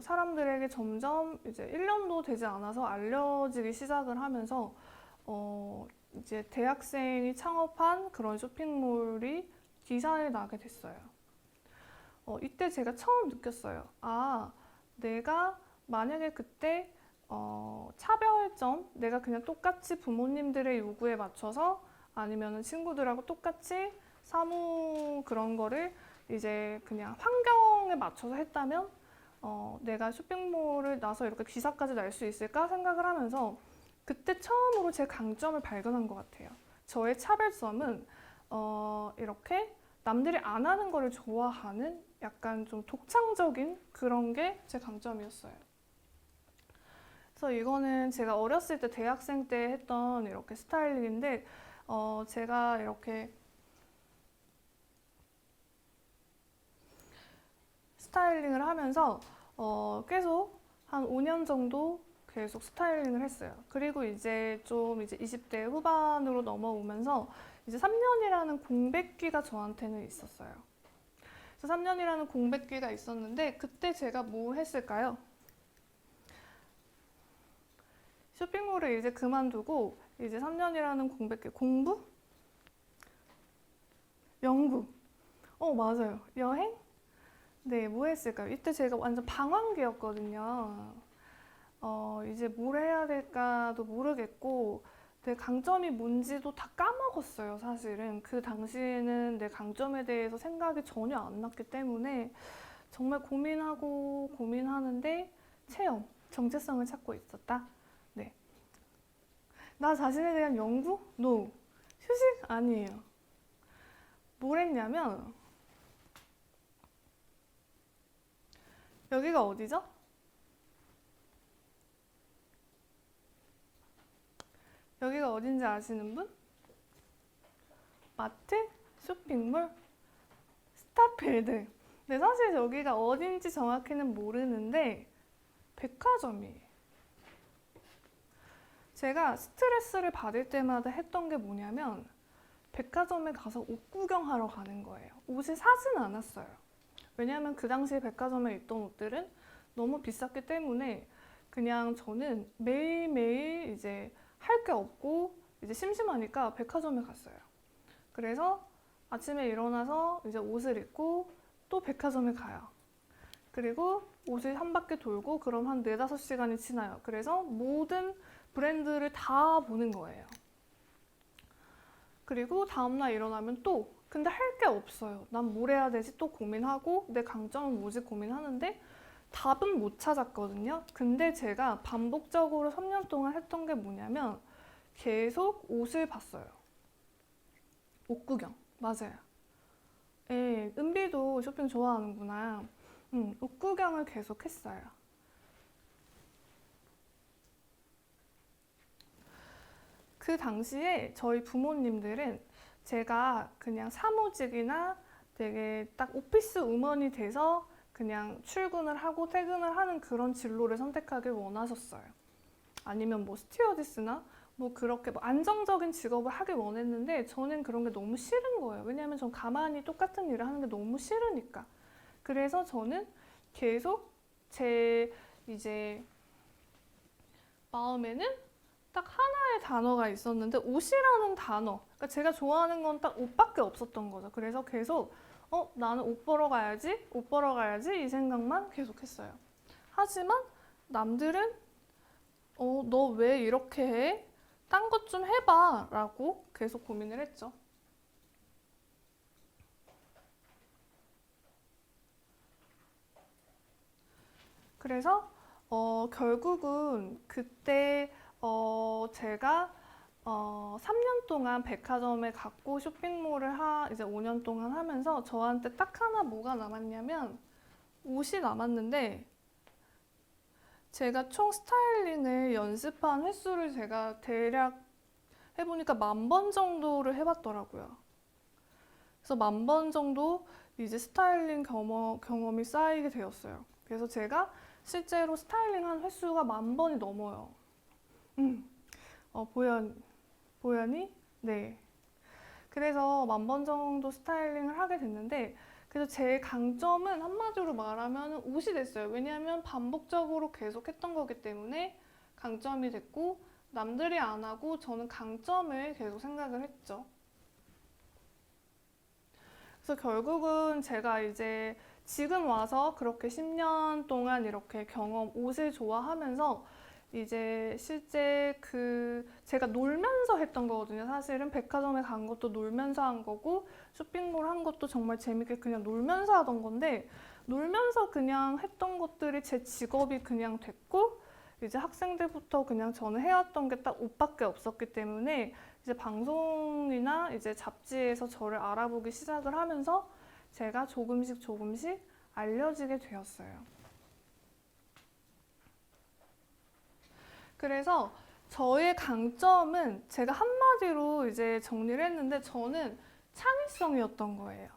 사람들에게 점점 이제 1년도 되지 않아서 알려지기 시작을 하면서 이제 대학생이 창업한 그런 쇼핑몰이 기사에 나게 됐어요. 이때 제가 처음 느꼈어요. 내가 만약에 그때 차별점, 내가 그냥 똑같이 부모님들의 요구에 맞춰서 아니면 친구들하고 똑같이 사무 그런 거를 이제 그냥 환경에 맞춰서 했다면 내가 쇼핑몰을 나서 이렇게 기사까지 날 수 있을까 생각을 하면서 그때 처음으로 제 강점을 발견한 것 같아요. 저의 차별점은 이렇게 남들이 안 하는 거를 좋아하는 약간 좀 독창적인 그런 게 제 강점이었어요. 그래서 이거는 제가 어렸을 때 대학생 때 했던 이렇게 스타일링인데 제가 이렇게 스타일링을 하면서 계속 한 5년 정도 계속 스타일링을 했어요. 그리고 이제 좀 이제 20대 후반으로 넘어오면서 이제 3년이라는 공백기가 저한테는 있었어요. 그래서 3년이라는 공백기가 있었는데 그때 제가 뭐 했을까요? 쇼핑몰을 이제 그만두고 이제 3년이라는 공백기 공부? 연구. 맞아요. 여행? 네, 뭐 했을까요? 이때 제가 완전 방황기였거든요. 이제 뭘 해야 될까도 모르겠고, 내 강점이 뭔지도 다 까먹었어요, 사실은. 그 당시에는 내 강점에 대해서 생각이 전혀 안 났기 때문에 정말 고민하고 고민하는데 체험, 정체성을 찾고 있었다. 네. 나 자신에 대한 연구? No. 휴식? 아니에요. 뭘 했냐면, 여기가 어디죠? 여기가 어딘지 아시는 분? 마트? 쇼핑몰? 스타필드. 네, 사실 여기가 어딘지 정확히는 모르는데 백화점이에요. 제가 스트레스를 받을 때마다 했던 게 뭐냐면 백화점에 가서 옷 구경하러 가는 거예요. 옷을 사진 않았어요. 왜냐하면 그 당시에 백화점에 있던 옷들은 너무 비쌌기 때문에 그냥 저는 매일매일 이제 할 게 없고 이제 심심하니까 백화점에 갔어요. 그래서 아침에 일어나서 이제 옷을 입고 또 백화점에 가요. 그리고 옷을 한 바퀴 돌고 그럼 한 4, 5시간이 지나요. 그래서 모든 브랜드를 다 보는 거예요. 그리고 다음날 일어나면 또 근데 할 게 없어요. 난 뭘 해야 되지? 또 고민하고 내 강점은 뭐지? 고민하는데 답은 못 찾았거든요. 근데 제가 반복적으로 3년 동안 했던 게 뭐냐면 계속 옷을 봤어요. 옷 구경. 맞아요. 예, 은비도 쇼핑 좋아하는구나. 옷 구경을 계속 했어요. 그 당시에 저희 부모님들은 제가 그냥 사무직이나 되게 딱 오피스 우먼이 돼서 그냥 출근을 하고 퇴근을 하는 그런 진로를 선택하길 원하셨어요. 아니면 뭐 스튜어디스나 뭐 그렇게 뭐 안정적인 직업을 하길 원했는데 저는 그런 게 너무 싫은 거예요. 왜냐하면 전 가만히 똑같은 일을 하는 게 너무 싫으니까. 그래서 저는 계속 제 이제 마음에는 딱 하나의 단어가 있었는데 옷이라는 단어. 그러니까 제가 좋아하는 건 딱 옷밖에 없었던 거죠. 그래서 계속 나는 옷 보러 가야지, 옷 보러 가야지 이 생각만 계속 했어요. 하지만 남들은 너 왜 이렇게 해? 딴 것 좀 해봐 라고 계속 고민을 했죠. 그래서 결국은 그때 제가 3년 동안 백화점에 갔고 쇼핑몰을 이제 5년 동안 하면서 저한테 딱 하나 뭐가 남았냐면 옷이 남았는데 제가 총 스타일링을 연습한 횟수를 제가 대략 해보니까 10,000번 정도를 해봤더라고요. 그래서 10,000번 정도 이제 스타일링 경험이 쌓이게 되었어요. 그래서 제가 실제로 스타일링한 횟수가 10,000번이 넘어요. 보연이? 네. 그래서 10,000번 정도 스타일링을 하게 됐는데, 그래서 제 강점은 한마디로 말하면 옷이 됐어요. 왜냐하면 반복적으로 계속 했던 거기 때문에 강점이 됐고, 남들이 안 하고 저는 강점을 계속 생각을 했죠. 그래서 결국은 제가 이제 지금 와서 그렇게 10년 동안 이렇게 옷을 좋아하면서 이제 실제 제가 놀면서 했던 거거든요. 사실은 백화점에 간 것도 놀면서 한 거고 쇼핑몰 한 것도 정말 재밌게 그냥 놀면서 하던 건데 놀면서 그냥 했던 것들이 제 직업이 그냥 됐고 이제 학생 때부터 그냥 저는 해왔던 게 딱 옷밖에 없었기 때문에 이제 방송이나 이제 잡지에서 저를 알아보기 시작을 하면서 제가 조금씩 알려지게 되었어요. 그래서 저의 강점은 제가 한마디로 이제 정리를 했는데 저는 창의성이었던 거예요.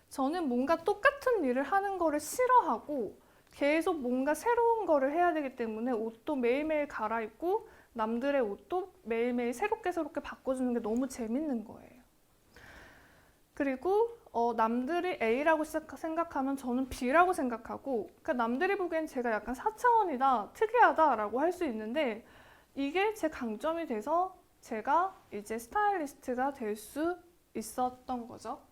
저는 뭔가 똑같은 일을 하는 거를 싫어하고 계속 뭔가 새로운 거를 해야 되기 때문에 옷도 매일매일 갈아입고 남들의 옷도 매일매일 새롭게 바꿔주는 게 너무 재밌는 거예요. 그리고 남들이 A라고 생각하면 저는 B라고 생각하고 그러니까 남들이 보기엔 제가 약간 4차원이다, 특이하다라고 할 수 있는데 이게 제 강점이 돼서 제가 이제 스타일리스트가 될 수 있었던 거죠.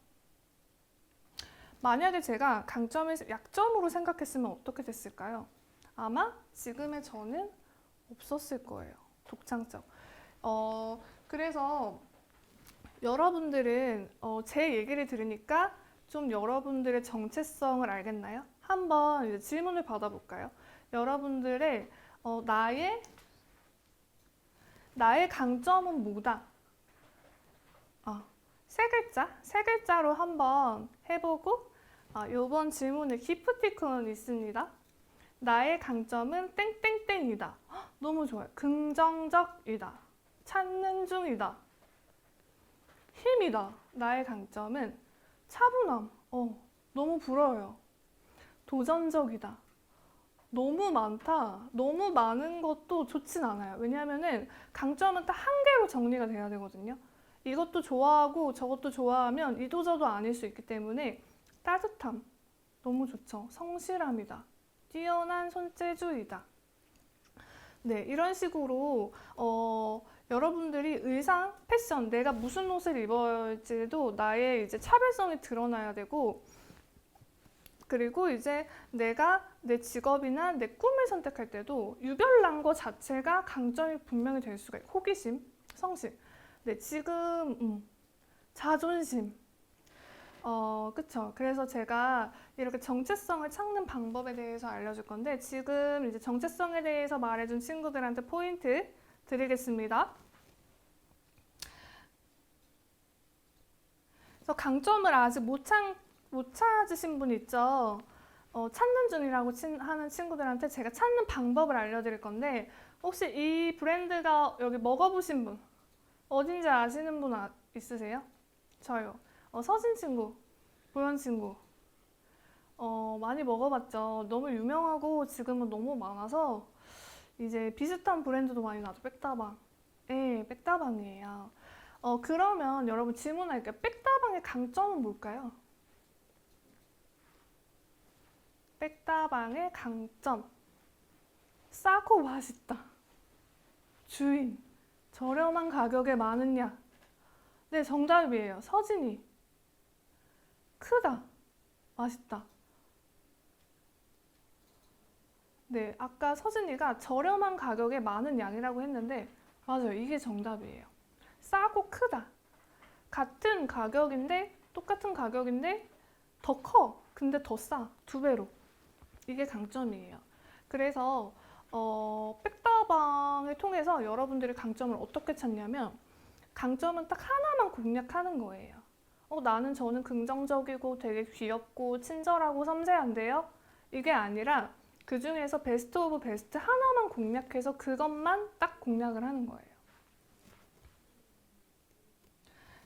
만약에 제가 강점을 약점으로 생각했으면 어떻게 됐을까요? 아마 지금의 저는 없었을 거예요. 독창점. 그래서 여러분들은 제 얘기를 들으니까 좀 여러분들의 정체성을 알겠나요? 한번 이제 질문을 받아볼까요? 여러분들의 나의 강점은 뭐다? 세 글자로 한번 해보고 이번 질문에 기프티콘 있습니다. 나의 강점은 땡땡땡이다. 너무 좋아요. 긍정적이다. 찾는 중이다. 힘이다. 나의 강점은 차분함. 너무 부러워요. 도전적이다. 너무 많다. 너무 많은 것도 좋진 않아요. 왜냐하면은 강점은 딱 한 개로 정리가 돼야 되거든요. 이것도 좋아하고 저것도 좋아하면 이도저도 아닐 수 있기 때문에 따뜻함. 너무 좋죠. 성실함이다. 뛰어난 손재주이다. 네, 이런 식으로 여러분들이 의상, 패션, 내가 무슨 옷을 입을지도 나의 이제 차별성이 드러나야 되고 그리고 이제 내가 내 직업이나 내 꿈을 선택할 때도 유별난 것 자체가 강점이 분명히 될 수가 있고 호기심, 성실, 네, 지금 자존심 그쵸. 그래서 제가 이렇게 정체성을 찾는 방법에 대해서 알려줄 건데 지금 이제 정체성에 대해서 말해준 친구들한테 포인트 드리겠습니다. 그래서 강점을 아직 못 찾으신 분 있죠? 찾는 중이라고 하는 친구들한테 제가 찾는 방법을 알려드릴 건데 혹시 이 브랜드가 여기 먹어보신 분 어딘지 아시는 분 있으세요? 저요. 서진 친구, 보현 친구 많이 먹어봤죠. 너무 유명하고 지금은 너무 많아서 이제 비슷한 브랜드도 많이 나죠. 백다방. 네, 백다방이에요. 그러면 여러분 질문할게요. 백다방의 강점은 뭘까요? 백다방의 강점. 싸고 맛있다. 주인. 저렴한 가격에 많은 양. 네, 정답이에요. 서진이. 크다. 맛있다. 네, 아까 서진이가 저렴한 가격에 많은 양이라고 했는데 맞아요. 이게 정답이에요. 싸고 크다. 같은 가격인데 똑같은 가격인데 더 커. 근데 더 싸. 2배로. 이게 강점이에요. 그래서 백다방을 통해서 여러분들이 강점을 어떻게 찾냐면 강점은 딱 하나만 공략하는 거예요. 저는 긍정적이고 되게 귀엽고 친절하고 섬세한데요. 이게 아니라 그 중에서 베스트 오브 베스트 하나만 공략해서 그것만 딱 공략을 하는 거예요.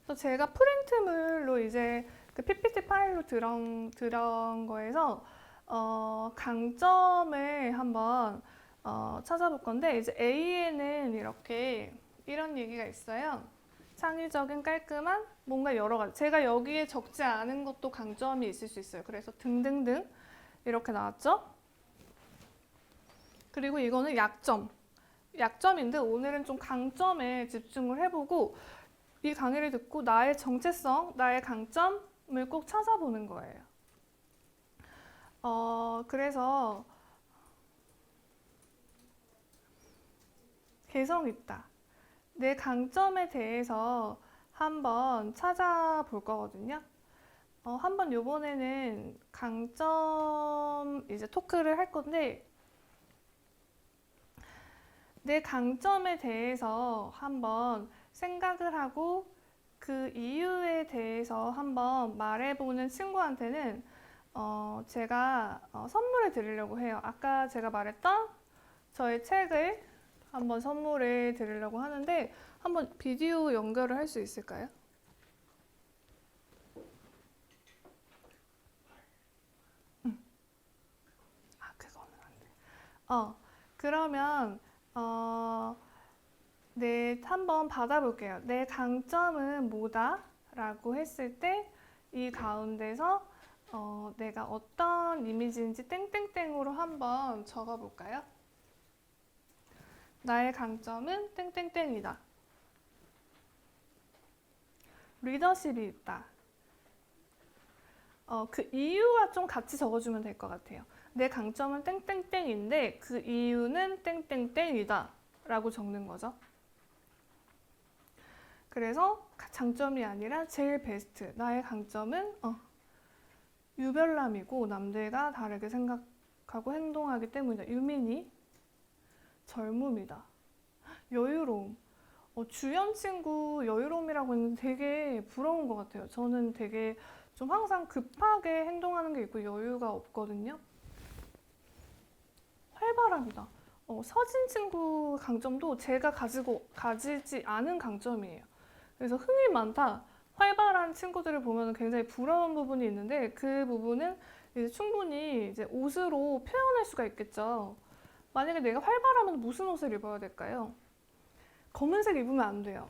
그래서 제가 프린트물로 이제 그 PPT 파일로 들은 거에서 강점을 한번 찾아볼 건데 이제 A에는 이런 얘기가 있어요. 창의적인 깔끔한 뭔가 여러 가지. 제가 여기에 적지 않은 것도 강점이 있을 수 있어요. 그래서 등등등 이렇게 나왔죠. 그리고 이거는 약점인데 오늘은 좀 강점에 집중을 해보고 이 강의를 듣고 나의 정체성, 나의 강점을 꼭 찾아보는 거예요. 그래서 개성 있다. 내 강점에 대해서 한번 찾아볼 거거든요. 한번 요번에는 강점 이제 토크를 할 건데 내 강점에 대해서 한번 생각을 하고 그 이유에 대해서 한번 말해보는 친구한테는 제가 선물을 드리려고 해요. 아까 제가 말했던 저의 책을 한번 선물을 드리려고 하는데 한번 비디오 연결을 할 수 있을까요? 그거는 안 돼. 그러면 네, 한번 받아볼게요. 내 강점은 뭐다? 라고 했을 때 이 가운데서 내가 어떤 이미지인지 땡땡땡으로 한번 적어볼까요? 나의 강점은 땡땡땡이다. 리더십이 있다. 그 이유와 좀 같이 적어주면 될 것 같아요. 내 강점은 땡땡땡인데 그 이유는 땡땡땡이다 라고 적는 거죠. 그래서 장점이 아니라 제일 베스트. 나의 강점은 유별남이고 남들과 다르게 생각하고 행동하기 때문이다. 유민이 젊음이다. 여유로움. 주연 친구 여유로움이라고 했는데 되게 부러운 것 같아요. 저는 되게 좀 항상 급하게 행동하는 게 있고 여유가 없거든요. 활발합니다. 서진 친구 강점도 제가 가지지 않은 강점이에요. 그래서 흥이 많다. 활발한 친구들을 보면 굉장히 부러운 부분이 있는데 그 부분은 이제 충분히 이제 옷으로 표현할 수가 있겠죠. 만약에 내가 활발하면 무슨 옷을 입어야 될까요? 검은색 입으면 안 돼요.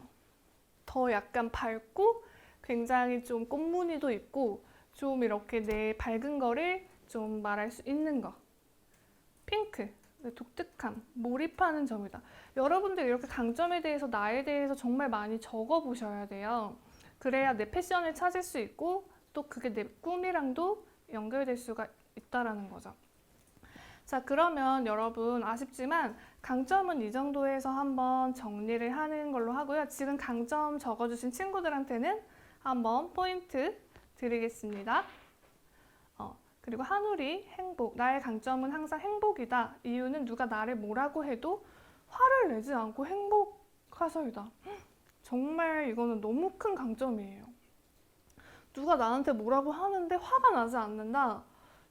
더 약간 밝고 굉장히 좀 꽃무늬도 있고 좀 이렇게 내 밝은 거를 좀 말할 수 있는 거. 핑크. 독특함, 몰입하는 점이다. 여러분들 이렇게 강점에 대해서 나에 대해서 정말 많이 적어보셔야 돼요. 그래야 내 패션을 찾을 수 있고 또 그게 내 꿈이랑도 연결될 수가 있다라는 거죠. 자, 그러면 여러분 아쉽지만 강점은 이 정도에서 한번 정리를 하는 걸로 하고요. 지금 강점 적어주신 친구들한테는 한번 포인트 드리겠습니다. 그리고 한우리 행복. 나의 강점은 항상 행복이다. 이유는 누가 나를 뭐라고 해도 화를 내지 않고 행복하서이다. 정말 이거는 너무 큰 강점이에요. 누가 나한테 뭐라고 하는데 화가 나지 않는다.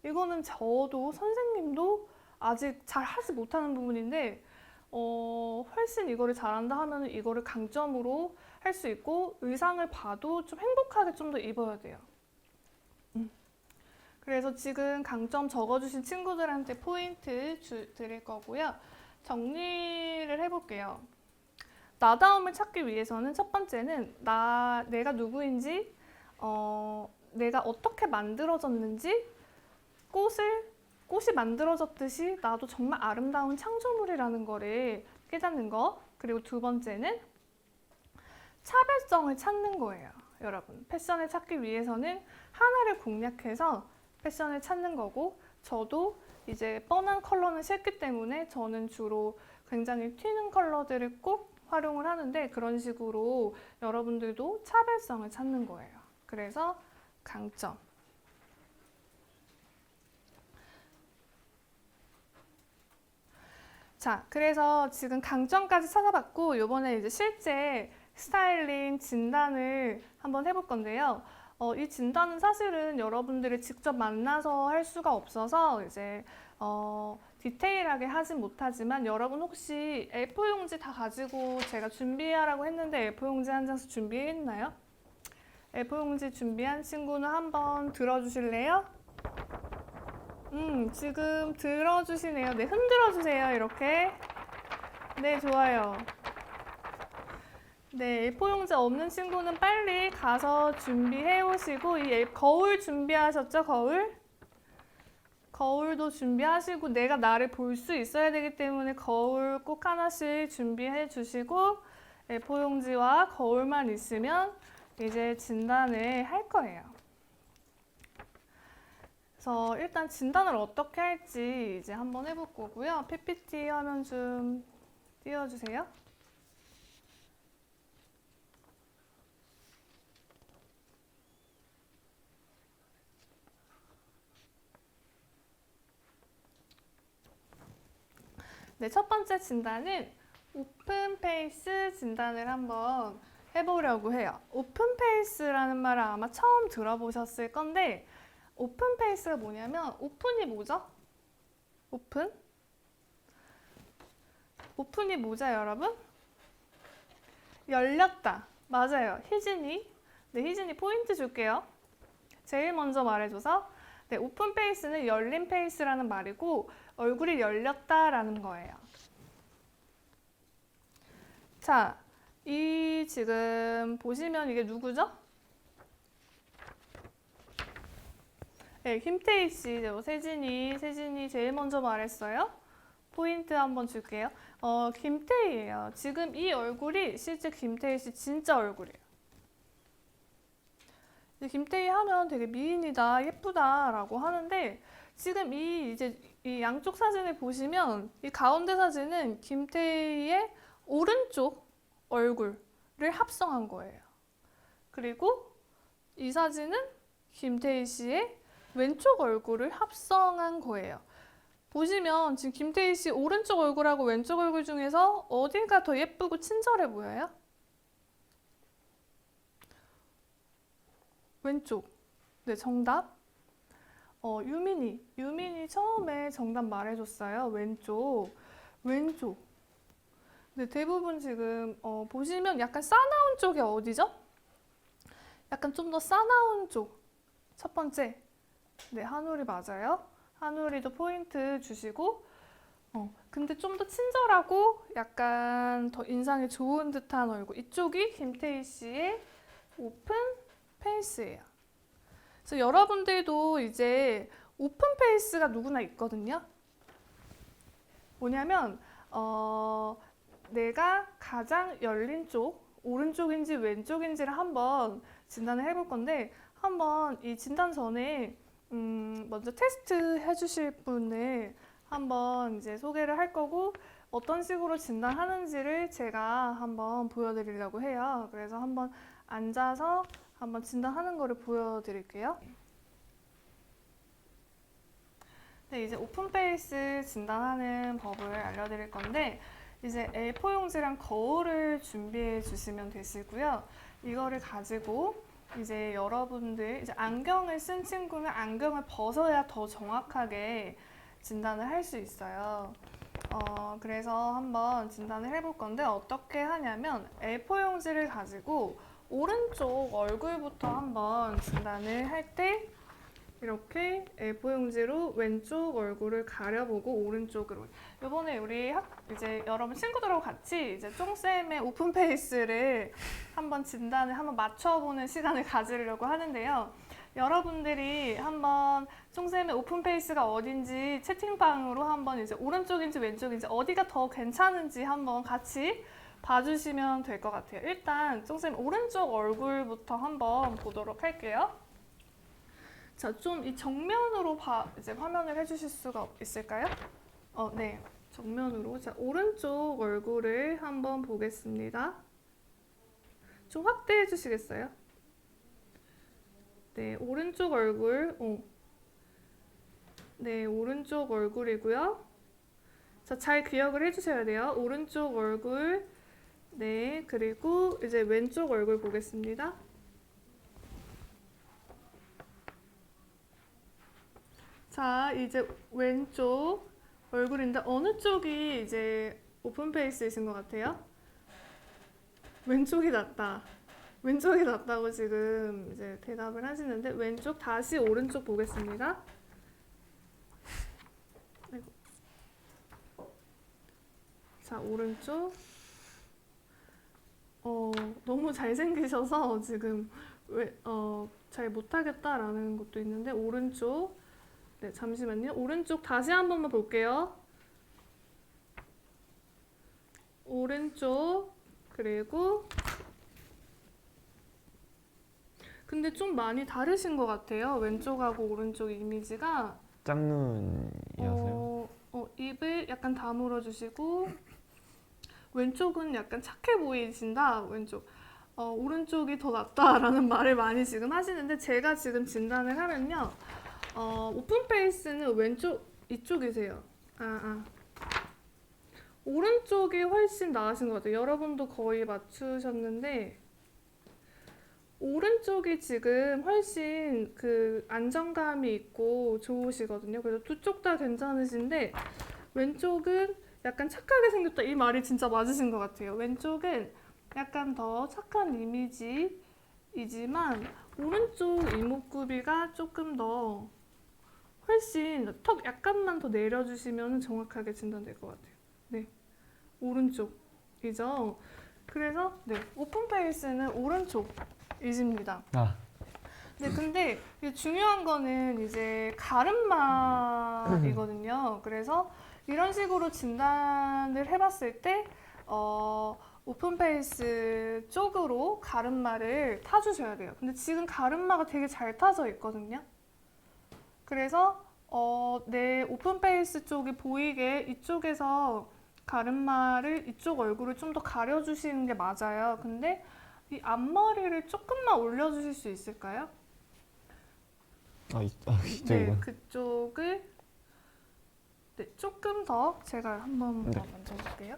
이거는 저도 선생님도 아직 잘 하지 못하는 부분인데 훨씬 이거를 잘한다 하면 이거를 강점으로 할 수 있고 의상을 봐도 좀 행복하게 좀 더 입어야 돼요. 그래서 지금 강점 적어주신 친구들한테 포인트 드릴 거고요. 정리를 해볼게요. 나다움을 찾기 위해서는 첫 번째는 내가 누구인지, 내가 어떻게 만들어졌는지, 꽃이 만들어졌듯이 나도 정말 아름다운 창조물이라는 거를 깨닫는 거. 그리고 두 번째는 차별성을 찾는 거예요. 여러분, 패션을 찾기 위해서는 하나를 공략해서 패션을 찾는 거고, 저도 이제 뻔한 컬러는 싫기 때문에 저는 주로 굉장히 튀는 컬러들을 꼭 활용을 하는데, 그런 식으로 여러분들도 차별성을 찾는 거예요. 그래서 강점. 자, 그래서 지금 강점까지 찾아봤고, 요번에 이제 실제 스타일링 진단을 한번 해볼 건데요. 이 진단은 사실은 여러분들이 직접 만나서 할 수가 없어서 이제 디테일하게 하진 못하지만, 여러분 혹시 A4 용지 다 가지고 제가 준비하라고 했는데 A4 용지 한 장씩 준비했나요? A4 용지 준비한 친구는 한번 들어주실래요? 지금 들어주시네요. 네, 흔들어 주세요. 이렇게. 네, 좋아요. 네, A4 용지 없는 친구는 빨리 가서 준비해 오시고, 거울 준비하셨죠? 거울? 거울도 준비하시고, 내가 나를 볼 수 있어야 되기 때문에 거울 꼭 하나씩 준비해 주시고, A4 용지와 거울만 있으면 이제 진단을 할 거예요. 그래서 일단 진단을 어떻게 할지 이제 한번 해볼 거고요. PPT 화면 좀 띄워주세요. 네, 첫 번째 진단은 오픈 페이스 진단을 한번 해보려고 해요. 오픈 페이스라는 말을 아마 처음 들어보셨을 건데, 오픈 페이스가 뭐냐면, 오픈이 뭐죠? 오픈? 오픈이 뭐죠, 여러분? 열렸다. 맞아요. 희진이. 네, 희진이 포인트 줄게요. 제일 먼저 말해줘서. 네, 오픈 페이스는 열린 페이스라는 말이고, 얼굴이 열렸다라는 거예요. 자, 이 지금 보시면 이게 누구죠? 네, 김태희 씨, 세진이 제일 먼저 말했어요. 포인트 한번 줄게요. 김태희예요. 지금 이 얼굴이 실제 김태희 씨 진짜 얼굴이에요. 김태희 하면 되게 미인이다, 예쁘다라고 하는데, 지금 이 양쪽 사진을 보시면 이 가운데 사진은 김태희의 오른쪽 얼굴을 합성한 거예요. 그리고 이 사진은 김태희 씨의 왼쪽 얼굴을 합성한 거예요. 보시면 지금 김태희 씨 오른쪽 얼굴하고 왼쪽 얼굴 중에서 어디가 더 예쁘고 친절해 보여요? 왼쪽. 네, 정답. 유민이 처음에 정답 말해줬어요. 왼쪽. 네, 대부분 지금 보시면 약간 싸나운 쪽이 어디죠? 약간 좀 더 싸나운 쪽. 첫 번째. 네, 한울이 맞아요. 한울이도 포인트 주시고, 근데 좀 더 친절하고 약간 더 인상이 좋은 듯한 얼굴. 이쪽이 김태희 씨의 오픈 페이스예요. 그래서 여러분들도 이제 오픈 페이스가 누구나 있거든요. 뭐냐면 내가 가장 열린 쪽, 오른쪽인지 왼쪽인지를 한번 진단을 해볼 건데, 한번 이 진단 전에 먼저 테스트 해주실 분을 한번 이제 소개를 할 거고, 어떤 식으로 진단하는지를 제가 한번 보여드리려고 해요. 그래서 한번 앉아서 한번 진단하는 거를 보여드릴게요. 네, 이제 오픈 페이스 진단하는 법을 알려드릴 건데, 이제 A4 용지랑 거울을 준비해 주시면 되시고요. 이거를 가지고 이제 여러분들, 이제 안경을 쓴 친구는 안경을 벗어야 더 정확하게 진단을 할 수 있어요. 그래서 한번 진단을 해볼 건데, 어떻게 하냐면 A4 용지를 가지고 오른쪽 얼굴부터 한번 진단을 할 때, 이렇게 A4 용지로 왼쪽 얼굴을 가려보고 오른쪽으로. 이번에 우리 이제 여러분 친구들하고 같이 이제 쫑쌤의 오픈 페이스를 한번 진단을 한번 맞춰보는 시간을 가지려고 하는데요. 여러분들이 한번 쫑쌤의 오픈 페이스가 어딘지 채팅방으로 한번 이제 오른쪽인지 왼쪽인지 어디가 더 괜찮은지 한번 같이 봐주시면 될 것 같아요. 일단 선생님 오른쪽 얼굴부터 한번 보도록 할게요. 자, 좀 이 정면으로 이제 화면을 해주실 수가 있을까요? 네, 정면으로. 자, 오른쪽 얼굴을 한번 보겠습니다. 좀 확대해 주시겠어요? 네, 오른쪽 얼굴. 네, 오른쪽 얼굴이고요. 자, 잘 기억을 해주셔야 돼요. 오른쪽 얼굴. 네, 그리고 이제 왼쪽 얼굴 보겠습니다. 자, 이제 왼쪽 얼굴인데 어느 쪽이 이제 오픈 페이스이신 것 같아요? 왼쪽이 낫다. 왼쪽이 낫다고 지금 이제 대답을 하시는데 왼쪽 다시 오른쪽 보겠습니다. 자, 오른쪽. 너무 잘생기셔서 지금 잘 못하겠다라는 것도 있는데 오른쪽. 네, 잠시만요. 오른쪽 다시 한 번만 볼게요. 오른쪽. 그리고 근데 좀 많이 다르신 것 같아요. 왼쪽하고 오른쪽 이미지가. 짝눈이어서요? 입을 약간 다물어 주시고 왼쪽은 약간 착해 보이신다. 왼쪽. 오른쪽이 더 낫다라는 말을 많이 지금 하시는데 제가 지금 진단을 하면요. 오픈 페이스는 왼쪽 이쪽이세요. 오른쪽이 훨씬 나으신 것 같아요. 여러분도 거의 맞추셨는데 오른쪽이 지금 훨씬 그 안정감이 있고 좋으시거든요. 그래서 두 쪽 다 괜찮으신데 왼쪽은 약간 착하게 생겼다. 이 말이 진짜 맞으신 것 같아요. 왼쪽은 약간 더 착한 이미지이지만 오른쪽 이목구비가 조금 더 훨씬 턱 약간만 더 내려주시면 정확하게 진단될 것 같아요. 네, 오른쪽이죠. 그래서 네, 오픈 페이스는 오른쪽이십니다. 네, 근데 중요한 거는 이제 가름막이거든요. 그래서 이런 식으로 진단을 해봤을 때 오픈 페이스 쪽으로 가름막을 타주셔야 돼요. 근데 지금 가름막이 되게 잘 타져 있거든요. 그래서 내 오픈 페이스 쪽이 보이게 이쪽에서 가름막을 이쪽 얼굴을 좀 더 가려주시는 게 맞아요. 근데 이 앞머리를 조금만 올려주실 수 있을까요? 이쪽이요? 네, 그쪽을 네, 조금 더 제가 한번 더 만져볼게요.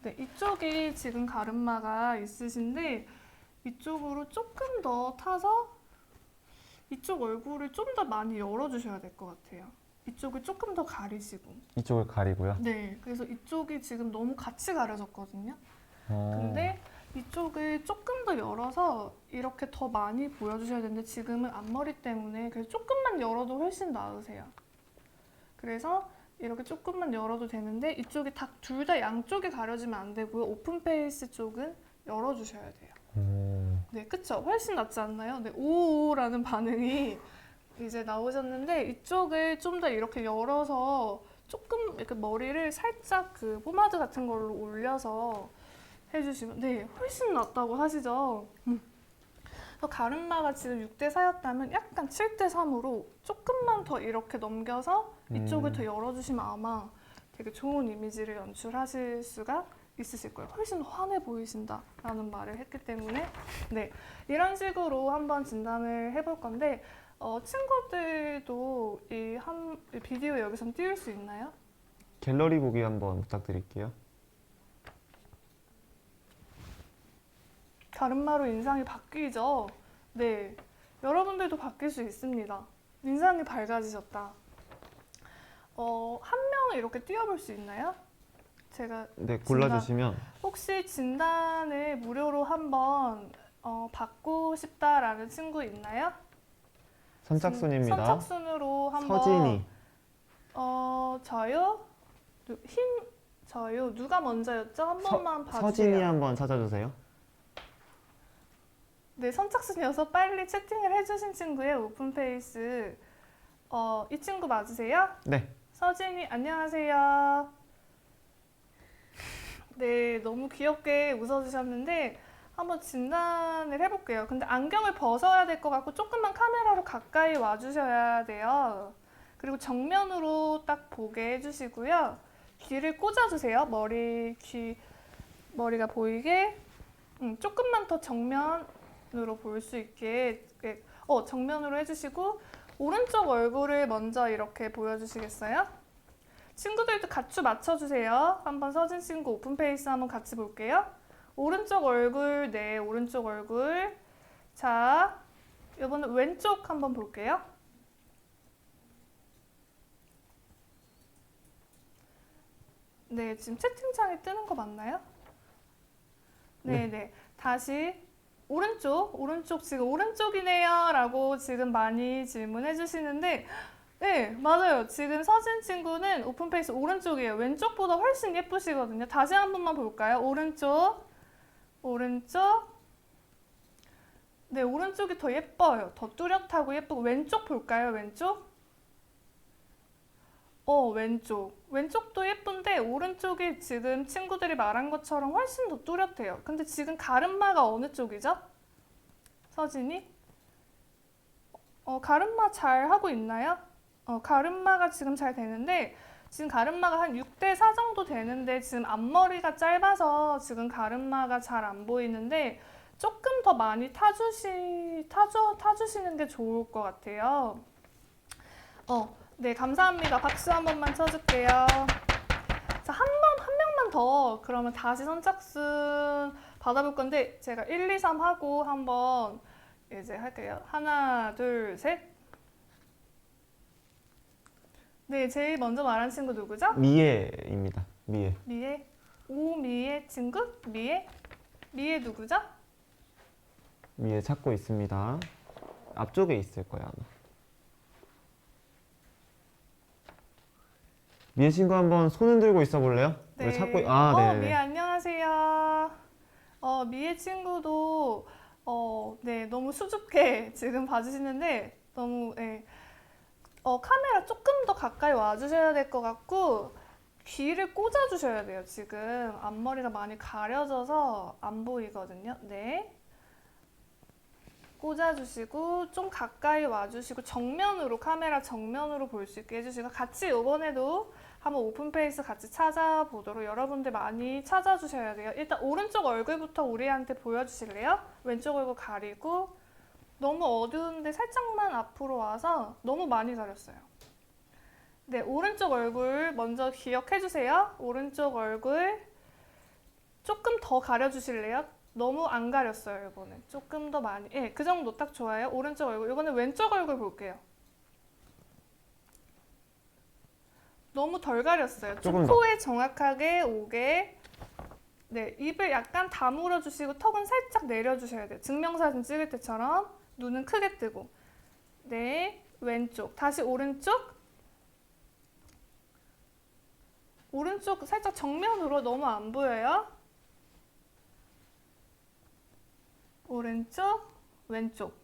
네, 이쪽이 지금 가름막가 있으신데 이쪽으로 조금 더 타서 이쪽 얼굴을 좀 더 많이 열어주셔야 될 것 같아요. 이쪽을 조금 더 가리시고. 이쪽을 가리고요? 네, 그래서 이쪽이 지금 너무 같이 가려졌거든요. 근데 이쪽을 조금 더 열어서 이렇게 더 많이 보여주셔야 되는데 지금은 앞머리 때문에 그래서 조금만 열어도 훨씬 나으세요. 그래서 이렇게 조금만 열어도 되는데 이쪽이 둘 다 양쪽이 가려지면 안 되고요. 오픈 페이스 쪽은 열어주셔야 돼요. 네, 그쵸? 훨씬 낫지 않나요? 네, 오라는 반응이 이제 나오셨는데 이쪽을 좀 더 이렇게 열어서 조금 이렇게 머리를 살짝 그 포마드 같은 걸로 올려서 해주시면 네, 훨씬 낫다고 하시죠? 가름마가 지금 6대 4였다면 약간 7대 3으로 조금만 더 이렇게 넘겨서 이쪽을 더 열어주시면 아마 되게 좋은 이미지를 연출하실 수가 있으실 거예요. 훨씬 환해 보이신다라는 말을 했기 때문에 네, 이런 식으로 한번 진단을 해볼 건데 친구들도 이 비디오 여기서 띄울 수 있나요? 갤러리 보기 한번 부탁드릴게요. 가름마로 인상이 바뀌죠? 네, 여러분들도 바뀔 수 있습니다. 인상이 밝아지셨다. 한 명을 이렇게 띄워볼 수 있나요? 제가 네, 골라주시면. 혹시 진단을 무료로 한번 받고 싶다라는 친구 있나요? 선착순입니다. 선착순으로 한번. 서진이. 저요? 저요? 누가 먼저였죠? 한 번만 봐주세요. 서진이 한번 찾아주세요. 네, 선착순이어서 빨리 채팅을 해주신 친구의 오픈페이스. 이 친구 맞으세요? 네. 서진이 안녕하세요. 네, 너무 귀엽게 웃어주셨는데 한번 진단을 해볼게요. 근데 안경을 벗어야 될 것 같고 조금만 카메라로 가까이 와주셔야 돼요. 그리고 정면으로 딱 보게 해주시고요. 귀를 꽂아주세요. 머리가 보이게. 조금만 더 정면으로 볼 수 있게. 정면으로 해주시고 오른쪽 얼굴을 먼저 이렇게 보여주시겠어요? 친구들도 같이 맞춰주세요. 한번 서진 친구 오픈페이스 한번 같이 볼게요. 오른쪽 얼굴, 네, 오른쪽 얼굴. 자, 이번엔 왼쪽 한번 볼게요. 네, 지금 채팅창에 뜨는 거 맞나요? 네, 네. 다시 오른쪽 지금 오른쪽이네요 라고 지금 많이 질문해 주시는데 네, 맞아요. 지금 서진 친구는 오픈페이스 오른쪽이에요. 왼쪽보다 훨씬 예쁘시거든요. 다시 한 번만 볼까요? 오른쪽. 네, 오른쪽이 더 예뻐요. 더 뚜렷하고 예쁘고. 왼쪽 볼까요? 왼쪽. 왼쪽도 예쁜데 오른쪽이 지금 친구들이 말한 것처럼 훨씬 더 뚜렷해요. 근데 지금 가르마가 어느 쪽이죠? 서진이? 가르마 잘 하고 있나요? 가르마가 지금 잘 되는데 지금 가르마가 한 6대4 정도 되는데 지금 앞머리가 짧아서 지금 가르마가 잘 안 보이는데 조금 더 많이 타주시는 게 좋을 것 같아요. 네, 감사합니다. 박수 한 번만 쳐줄게요. 자, 한 명만 더 그러면 다시 선착순 받아볼 건데 제가 1, 2, 3 하고 한번 이제 할게요. 하나, 둘, 셋. 네, 제일 먼저 말한 친구 누구죠? 미애입니다. 미애. 미애. 오미애 친구? 미애 누구죠? 미애 찾고 있습니다. 앞쪽에 있을 거야 아마. 미애 친구 한번 손 흔들고 있어 볼래요? 네. 우리 찾고 미애 안녕하세요. 미애 친구도 네, 너무 수줍게 지금 봐주시는데 너무 카메라 조금 더 가까이 와주셔야 될 것 같고 귀를 꽂아주셔야 돼요. 지금 앞머리가 많이 가려져서 안 보이거든요. 네. 꽂아주시고 좀 가까이 와주시고 카메라 정면으로 볼 수 있게 해주시고 같이 이번에도 한번 오픈페이스 같이 찾아보도록 여러분들 많이 찾아주셔야 돼요. 일단 오른쪽 얼굴부터 우리한테 보여주실래요? 왼쪽 얼굴 가리고 너무 어두운데 살짝만 앞으로 와서 너무 많이 가렸어요. 네, 오른쪽 얼굴 먼저 기억해주세요. 오른쪽 얼굴 조금 더 가려주실래요? 너무 안 가렸어요, 이번에. 조금 더 많이. 예, 그 정도 딱 좋아요. 오른쪽 얼굴. 이거는 왼쪽 얼굴 볼게요. 너무 덜 가렸어요. 좀 코에 정확하게 오게. 네, 입을 약간 다물어 주시고 턱은 살짝 내려주셔야 돼요. 증명사진 찍을 때처럼 눈은 크게 뜨고. 네, 왼쪽. 다시 오른쪽. 오른쪽 살짝 정면으로 너무 안 보여요. 오른쪽, 왼쪽.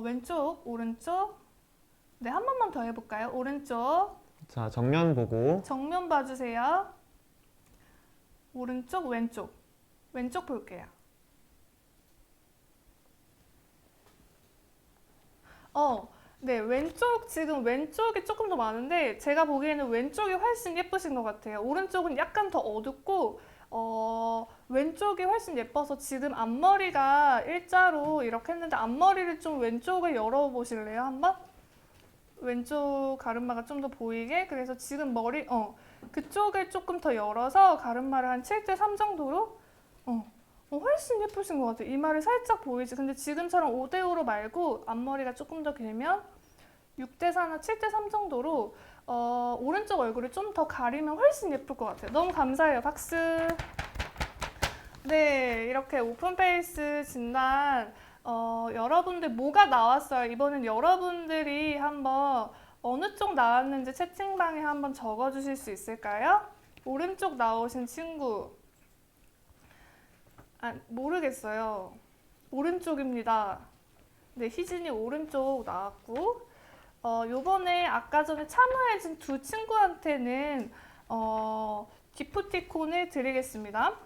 왼쪽, 오른쪽. 네, 한 번만 더 해볼까요? 오른쪽. 자, 정면 보고. 정면 봐주세요. 오른쪽, 왼쪽. 왼쪽 볼게요. 네, 지금 왼쪽이 조금 더 많은데 제가 보기에는 왼쪽이 훨씬 예쁘신 것 같아요. 오른쪽은 약간 더 어둡고 왼쪽이 훨씬 예뻐서 지금 앞머리가 일자로 이렇게 했는데 앞머리를 좀 왼쪽을 열어보실래요? 한번? 왼쪽 가르마가 좀 더 보이게. 그래서 지금 그쪽을 조금 더 열어서 가르마를 한 7대3 정도로 훨씬 예쁘신 것 같아요. 이마를 살짝 보이지. 근데 지금처럼 5대5로 말고 앞머리가 조금 더 길면 6대4나 7대3 정도로 오른쪽 얼굴을 좀 더 가리면 훨씬 예쁠 것 같아요. 너무 감사해요. 박수. 네, 이렇게 오픈페이스 진단 여러분들 뭐가 나왔어요? 이번엔 여러분들이 한번 어느 쪽 나왔는지 채팅방에 한번 적어주실 수 있을까요? 오른쪽 나오신 친구. 모르겠어요. 오른쪽입니다. 네, 희진이 오른쪽 나왔고 요번에 아까 전에 참여해준 두 친구한테는 기프티콘을 드리겠습니다.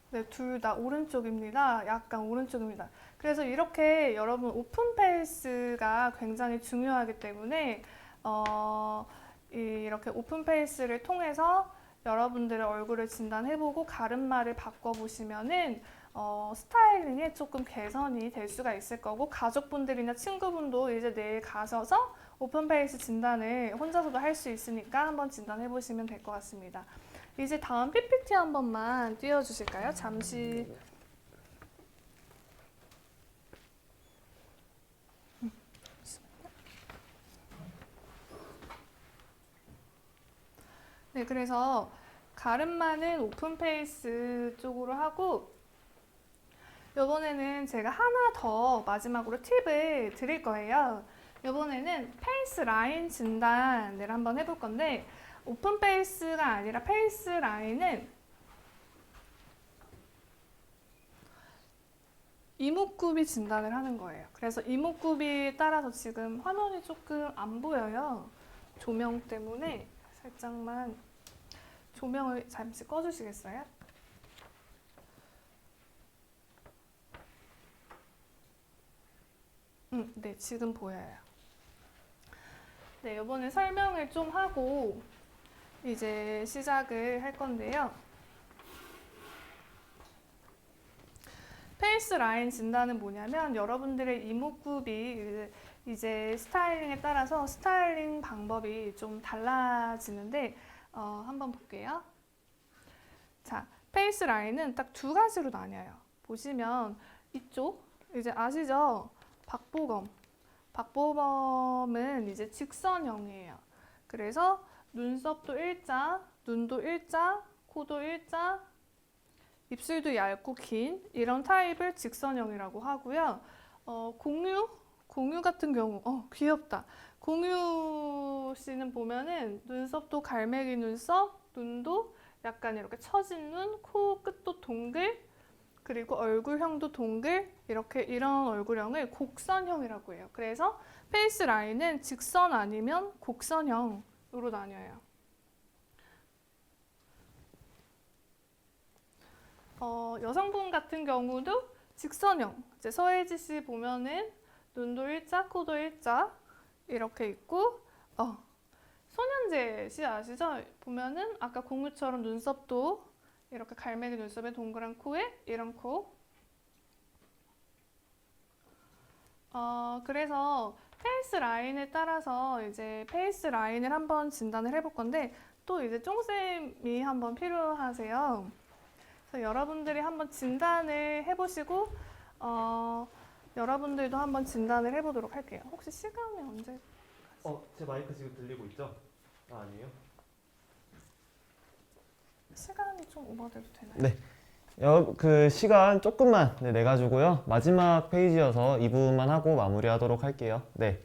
네, 둘 다 오른쪽입니다. 약간 오른쪽입니다. 그래서 이렇게 여러분 오픈 페이스가 굉장히 중요하기 때문에 이렇게 오픈 페이스를 통해서 여러분들의 얼굴을 진단해보고 가름마를 바꿔보시면은 스타일링에 조금 개선이 될 수가 있을 거고, 가족분들이나 친구분도 이제 내일 가셔서 오픈 페이스 진단을 혼자서도 할 수 있으니까 한번 진단해보시면 될 것 같습니다. 이제 다음 PPT 한 번만 띄워주실까요? 잠시. 네, 그래서 가름마는 오픈 페이스 쪽으로 하고, 이번에는 제가 하나 더 마지막으로 팁을 드릴 거예요. 이번에는 페이스 라인 진단을 한번 해볼 건데, 오픈 페이스가 아니라 페이스 라인은 이목구비 진단을 하는 거예요. 그래서 이목구비에 따라서 지금 화면이 조금 안 보여요. 조명 때문에 살짝만 조명을 잠시 꺼주시겠어요? 네, 지금 보여요. 네, 이번에 설명을 좀 하고 이제 시작을 할 건데요. 페이스 라인 진단은 뭐냐면 여러분들의 이목구비 이제 스타일링에 따라서 스타일링 방법이 좀 달라지는데 한번 볼게요. 자, 페이스 라인은 딱 두 가지로 나뉘어요. 보시면 이쪽 이제 아시죠? 박보검은 이제 직선형이에요. 그래서 눈썹도 일자, 눈도 일자, 코도 일자, 입술도 얇고 긴 이런 타입을 직선형이라고 하고요. 공유 같은 경우, 귀엽다. 공유 씨는 보면은 눈썹도 갈매기 눈썹, 눈도 약간 이렇게 처진 눈, 코 끝도 동글, 그리고 얼굴형도 동글, 이렇게 이런 얼굴형을 곡선형이라고 해요. 그래서 페이스 라인은 직선 아니면 곡선형으로 나뉘어요. 여성분 같은 경우도 직선형. 이제 서예지 씨 보면은 눈도 일자, 코도 일자 이렇게 있고, 손현재 씨 아시죠? 보면은 아까 공유처럼 눈썹도 이렇게 갈매기 눈썹에 동그란 코에 이런 코. 그래서 페이스 라인에 따라서 이제 페이스 라인을 한번 진단을 해볼 건데, 또 이제 쫑쌤이 한번 필요하세요. 그래서 여러분들이 한번 진단을 해보시고 여러분들도 한번 진단을 해보도록 할게요. 혹시 시간이 언제? 제 마이크 지금 들리고 있죠? 아니에요? 시간이 좀 오버돼도 되나요? 네. 그 시간 조금만 내가지고요. 마지막 페이지여서 이 부분만 하고 마무리하도록 할게요. 네.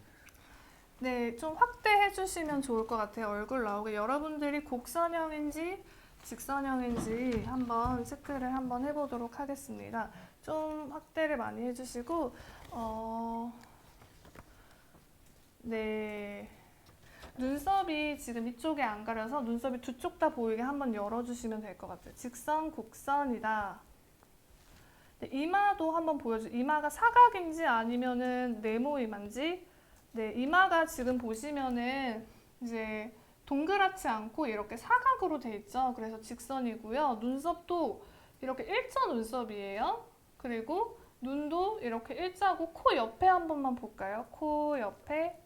네, 좀 확대해 주시면 좋을 것 같아요. 얼굴 나오게. 여러분들이 곡선형인지 직선형인지 한번 체크를 한번 해보도록 하겠습니다. 좀 확대를 많이 해주시고, 네. 눈썹이 지금 이쪽에 안 가려서 눈썹이 두 쪽 다 보이게 한번 열어주시면 될 것 같아요. 직선, 곡선이다. 네, 이마도 한번 보여주세요. 이마가 사각인지 아니면은 네모 이마인지. 네, 이마가 지금 보시면은 이제 동그랗지 않고 이렇게 사각으로 돼 있죠. 그래서 직선이고요. 눈썹도 이렇게 일자 눈썹이에요. 그리고 눈도 이렇게 일자고, 코 옆에 한 번만 볼까요? 코 옆에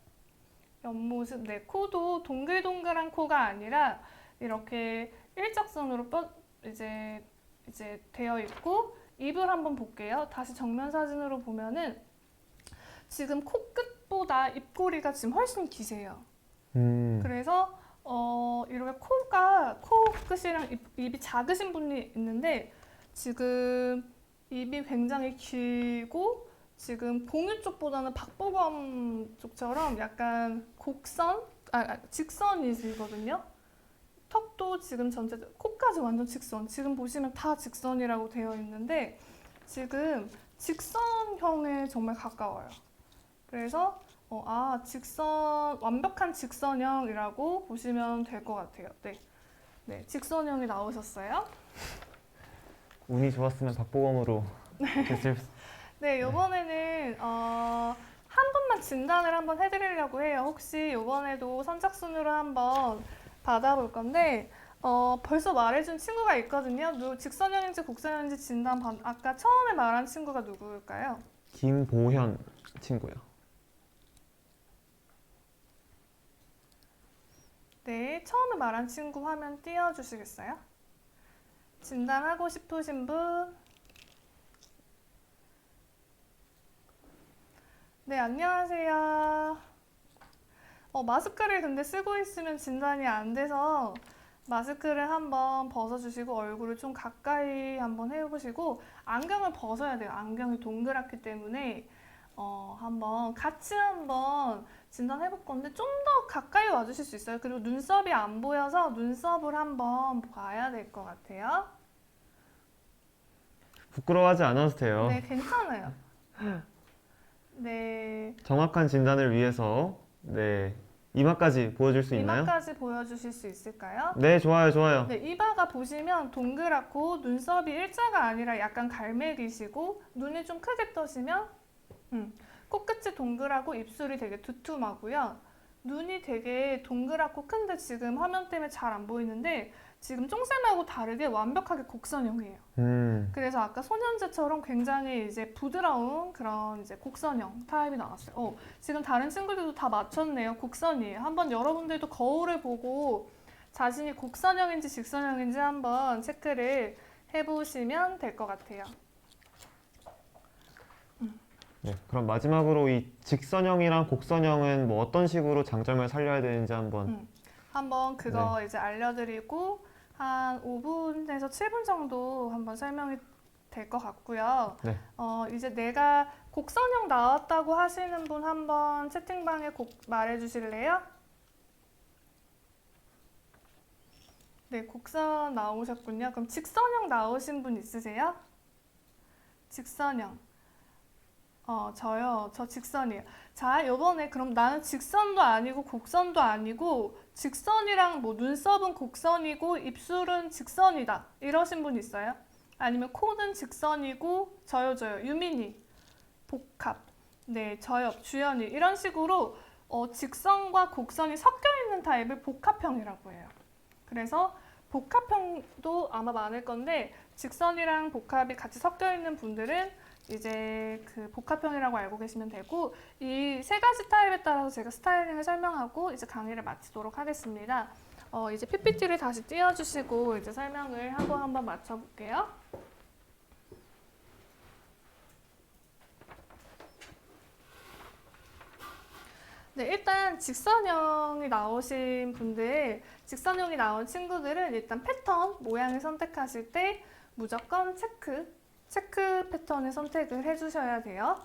옆모습. 네, 코도 동글동글한 코가 아니라 이렇게 일직선으로 이제 되어 있고, 입을 한번 볼게요. 다시 정면 사진으로 보면은 지금 코끝보다 입꼬리가 지금 훨씬 기세요. 그래서 이렇게 코끝이랑 입이 작으신 분이 있는데 지금 입이 굉장히 길고, 지금 공유 쪽보다는 박보검 쪽처럼 약간 직선이시거든요. 턱도 지금 코까지 완전 직선. 지금 보시면 다 직선이라고 되어 있는데, 지금 직선형에 정말 가까워요. 그래서 완벽한 직선형이라고 보시면 될 것 같아요. 네. 네, 직선형이 나오셨어요. 운이 좋았으면 박보검으로 됐을. 네, 이번에는 한 분만 진단을 한번 해드리려고 해요. 혹시 이번에도 선착순으로 한번 받아볼 건데 벌써 말해준 친구가 있거든요. 직선형인지 곡선형인지 아까 처음에 말한 친구가 누구일까요? 김보현 친구요. 네, 처음에 말한 친구 화면 띄워주시겠어요? 진단하고 싶으신 분? 네, 안녕하세요. 마스크를 근데 쓰고 있으면 진단이 안 돼서 마스크를 한번 벗어주시고 얼굴을 좀 가까이 한번 해보시고 안경을 벗어야 돼요. 안경이 동그랗기 때문에 한번 같이 한번 진단해볼 건데 좀 더 가까이 와주실 수 있어요. 그리고 눈썹이 안 보여서 눈썹을 한번 봐야 될 것 같아요. 부끄러워하지 않아도 돼요. 네, 괜찮아요. 네, 정확한 진단을 위해서 네 이마까지 보여줄 수 있나요? 이마까지 보여주실 수 있을까요? 네, 좋아요, 좋아요. 네, 이마가 보시면 동그랗고 눈썹이 일자가 아니라 약간 갈매기시고 눈이 좀 크게 떠시면 코끝이 동그랗고 입술이 되게 두툼하고요. 눈이 되게 동그랗고 큰데 지금 화면 때문에 잘 안 보이는데 지금 쫑쌤하고 다르게 완벽하게 곡선형이에요. 그래서 아까 소년제처럼 굉장히 이제 부드러운 그런 이제 곡선형 타입이 나왔어요. 지금 다른 친구들도 다 맞췄네요. 곡선이에요. 한번 여러분들도 거울을 보고 자신이 곡선형인지 직선형인지 한번 체크를 해보시면 될 것 같아요. 네, 그럼 마지막으로 이 직선형이랑 곡선형은 뭐 어떤 식으로 장점을 살려야 되는지 한번. 한번 그거 이제 알려드리고 한 5분에서 7분 정도 한번 설명이 될 것 같고요. 네. 이제 내가 곡선형 나왔다고 하시는 분 한번 채팅방에 말해 주실래요? 네, 곡선 나오셨군요. 그럼 직선형 나오신 분 있으세요? 직선형. 저요. 저 직선이에요. 자, 요번에 그럼 나는 직선도 아니고 곡선도 아니고 직선이랑 뭐 눈썹은 곡선이고 입술은 직선이다. 이러신 분 있어요? 아니면 코는 직선이고 저요. 유민이. 복합. 네, 저요. 주연이. 이런 식으로 직선과 곡선이 섞여 있는 타입을 복합형이라고 해요. 그래서 복합형도 아마 많을 건데 직선이랑 복합이 같이 섞여 있는 분들은 이제 그 복합형이라고 알고 계시면 되고 이 세 가지 타입에 따라서 제가 스타일링을 설명하고 이제 강의를 마치도록 하겠습니다. 이제 PPT를 다시 띄워주시고 이제 설명을 하고 한번 맞춰볼게요. 네, 일단 직선형이 나오신 분들, 직선형이 나온 친구들은 일단 패턴, 모양을 선택하실 때 무조건 체크 패턴을 선택을 해주셔야 돼요.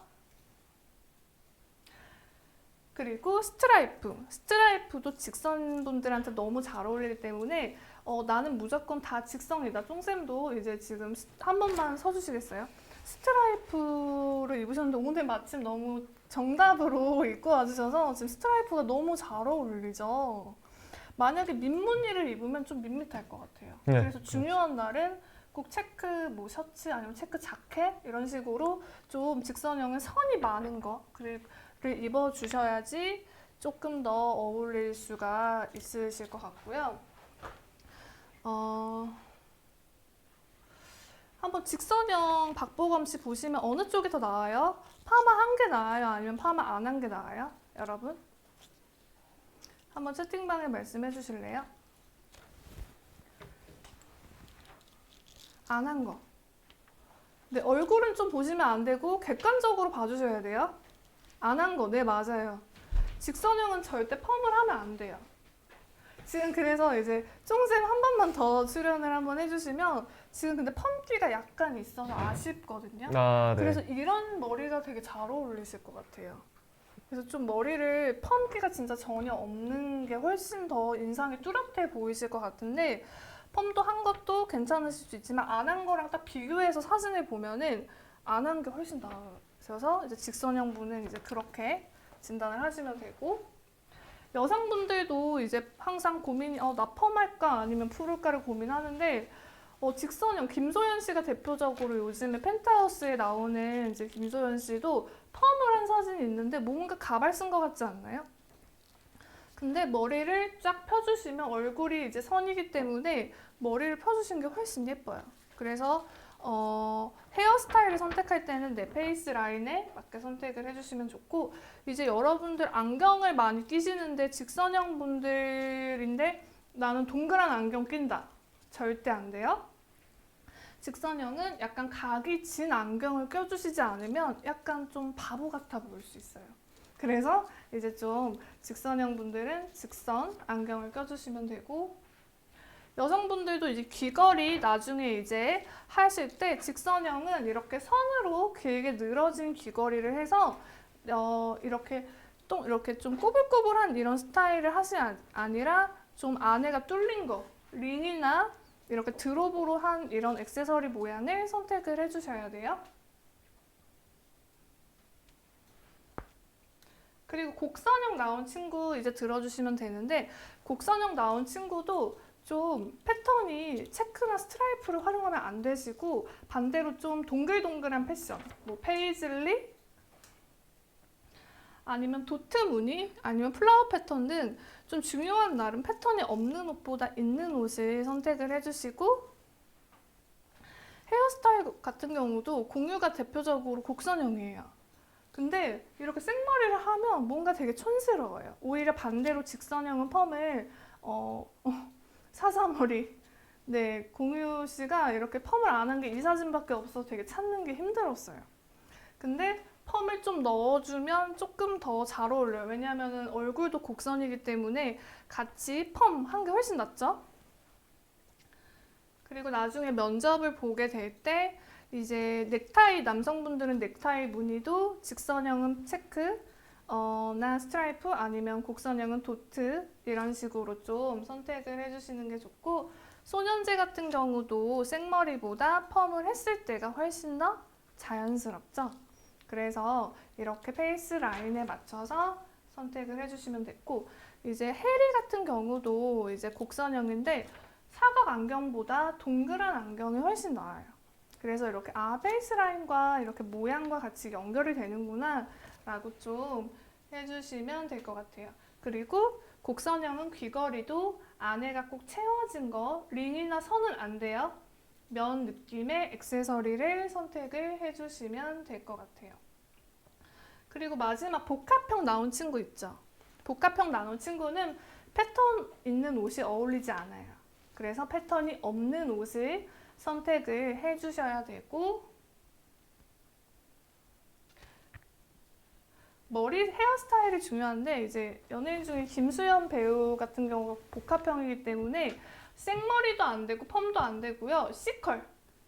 그리고 스트라이프도 직선 분들한테 너무 잘 어울리기 때문에 나는 무조건 다 직선이다. 쫑쌤도 이제 지금 한 번만 서주시겠어요? 스트라이프를 입으셨는데 오늘 마침 너무 정답으로 입고 와주셔서 지금 스트라이프가 너무 잘 어울리죠. 만약에 민무늬를 입으면 좀 밋밋할 것 같아요. 네, 그래서 중요한 날은 꼭 체크 뭐 셔츠 아니면 체크 자켓 이런 식으로 좀 직선형은 선이 많은 거를 입어주셔야지 조금 더 어울릴 수가 있으실 것 같고요. 한번 직선형 박보검 씨 보시면 어느 쪽이 더 나아요? 파마 한 개 나아요? 아니면 파마 안 한 게 나아요? 여러분? 한번 채팅방에 말씀해 주실래요? 안 한 거. 네, 얼굴은 좀 보시면 안 되고 객관적으로 봐주셔야 돼요. 안 한 거. 네, 맞아요. 직선형은 절대 펌을 하면 안 돼요. 지금 그래서 이제 쫑쌤 한 번만 더 출연을 한번 해주시면 지금 근데 펌기가 약간 있어서 아쉽거든요. 아, 네. 그래서 이런 머리가 되게 잘 어울리실 것 같아요. 그래서 좀 머리를 펌기가 진짜 전혀 없는 게 훨씬 더 인상이 뚜렷해 보이실 것 같은데 펌도 한 것도 괜찮으실 수 있지만 안 한 거랑 딱 비교해서 사진을 보면은 안 하는 게 훨씬 나으셔서 이제 직선형 분은 이제 그렇게 진단을 하시면 되고, 여성분들도 이제 항상 고민이 나 펌할까 아니면 풀을까를 고민하는데, 직선형 김소연 씨가 대표적으로 요즘에 펜트하우스에 나오는 이제 김소연 씨도 펌을 한 사진이 있는데 뭔가 가발 쓴 것 같지 않나요? 근데 머리를 쫙 펴주시면 얼굴이 이제 선이기 때문에 머리를 펴주신 게 훨씬 예뻐요. 그래서 헤어스타일을 선택할 때는 내 페이스 라인에 맞게 선택을 해주시면 좋고, 이제 여러분들 안경을 많이 끼시는데 직선형 분들인데 나는 동그란 안경 낀다. 절대 안 돼요. 직선형은 약간 각이 진 안경을 껴주시지 않으면 약간 좀 바보 같아 보일 수 있어요. 그래서 이제 좀 직선형 분들은 직선 안경을 껴주시면 되고, 여성분들도 이제 귀걸이 나중에 이제 하실 때 직선형은 이렇게 선으로 길게 늘어진 귀걸이를 해서 이렇게 또 이렇게 좀 꼬불꼬불한 이런 스타일을 아니라 좀 안에가 뚫린 거, 링이나 이렇게 드롭으로 한 이런 액세서리 모양을 선택을 해주셔야 돼요. 그리고 곡선형 나온 친구 이제 들어주시면 되는데, 곡선형 나온 친구도 좀 패턴이 체크나 스트라이프를 활용하면 안 되시고 반대로 좀 동글동글한 패션, 뭐 페이즐리 아니면 도트 무늬 아니면 플라워 패턴 등 좀 중요한 나름 패턴이 없는 옷보다 있는 옷을 선택을 해주시고, 헤어스타일 같은 경우도 공유가 대표적으로 곡선형이에요. 근데 이렇게 생머리를 하면 뭔가 되게 촌스러워요. 오히려 반대로 직선형은 펌을 사자머리. 네, 공유 씨가 이렇게 펌을 안 한 게 이 사진밖에 없어서 되게 찾는 게 힘들었어요. 근데 펌을 좀 넣어주면 조금 더 잘 어울려요. 왜냐하면 얼굴도 곡선이기 때문에 같이 펌 한 게 훨씬 낫죠? 그리고 나중에 면접을 보게 될 때 이제 넥타이, 남성분들은 넥타이 무늬도 직선형은 체크, 나 스트라이프 아니면 곡선형은 도트 이런 식으로 좀 선택을 해주시는 게 좋고, 소년제 같은 경우도 생머리보다 펌을 했을 때가 훨씬 더 자연스럽죠. 그래서 이렇게 페이스 라인에 맞춰서 선택을 해주시면 됐고, 이제 해리 같은 경우도 이제 곡선형인데 사각 안경보다 동그란 안경이 훨씬 나아요. 그래서 이렇게 페이스 라인과 이렇게 모양과 같이 연결이 되는구나 라고 좀 해주시면 될 것 같아요. 그리고 곡선형은 귀걸이도 안에가 꼭 채워진 거, 링이나 선은 안 돼요. 면 느낌의 액세서리를 선택을 해주시면 될 것 같아요. 그리고 마지막 복합형 나온 친구 있죠. 복합형 나온 친구는 패턴 있는 옷이 어울리지 않아요. 그래서 패턴이 없는 옷을 선택을 해주셔야 되고, 머리 헤어스타일이 중요한데 이제 연예인 중에 김수현 배우 같은 경우가 복합형이기 때문에 생머리도 안 되고 펌도 안 되고요. C컬,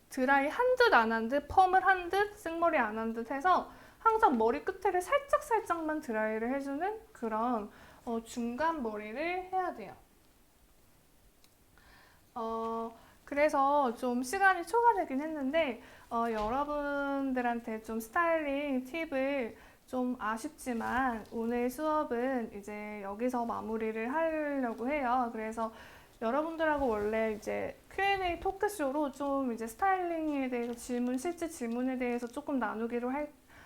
드라이 한 듯 안 한 듯, 펌을 한 듯, 생머리 안 한 듯 해서 항상 머리 끝에를 살짝살짝만 드라이를 해주는 그런 중간 머리를 해야 돼요. 그래서 좀 시간이 초과되긴 했는데 여러분들한테 좀 스타일링 팁을 좀 아쉽지만 오늘 수업은 이제 여기서 마무리를 하려고 해요. 그래서 여러분들하고 원래 이제 Q&A 토크쇼로 좀 이제 스타일링에 대해서 실제 질문에 대해서 조금 나누기로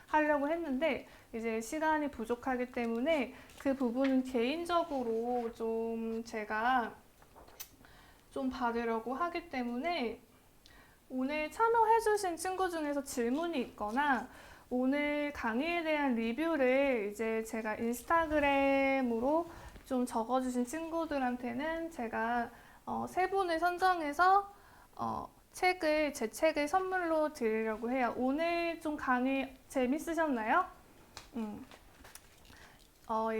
하려고 했는데 이제 시간이 부족하기 때문에 그 부분은 개인적으로 좀 제가 좀 받으려고 하기 때문에 오늘 참여해주신 친구 중에서 질문이 있거나 오늘 강의에 대한 리뷰를 이제 제가 인스타그램으로 좀 적어주신 친구들한테는 제가 3분을 선정해서 제 책을 선물로 드리려고 해요. 오늘 좀 강의 재밌으셨나요?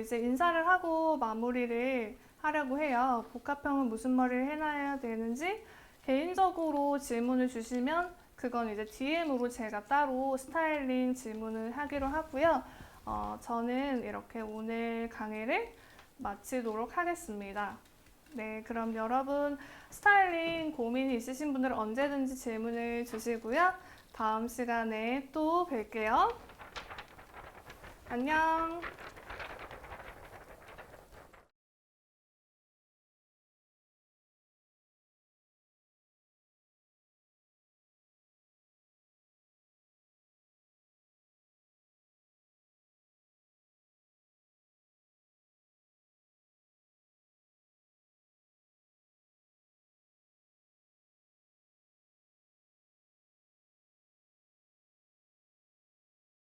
이제 인사를 하고 마무리를 하려고 해요. 복합형은 무슨 머리를 해놔야 되는지 개인적으로 질문을 주시면 그건 이제 DM으로 제가 따로 스타일링 질문을 하기로 하고요. 저는 이렇게 오늘 강의를 마치도록 하겠습니다. 네, 그럼 여러분 스타일링 고민이 있으신 분들은 언제든지 질문을 주시고요. 다음 시간에 또 뵐게요. 안녕.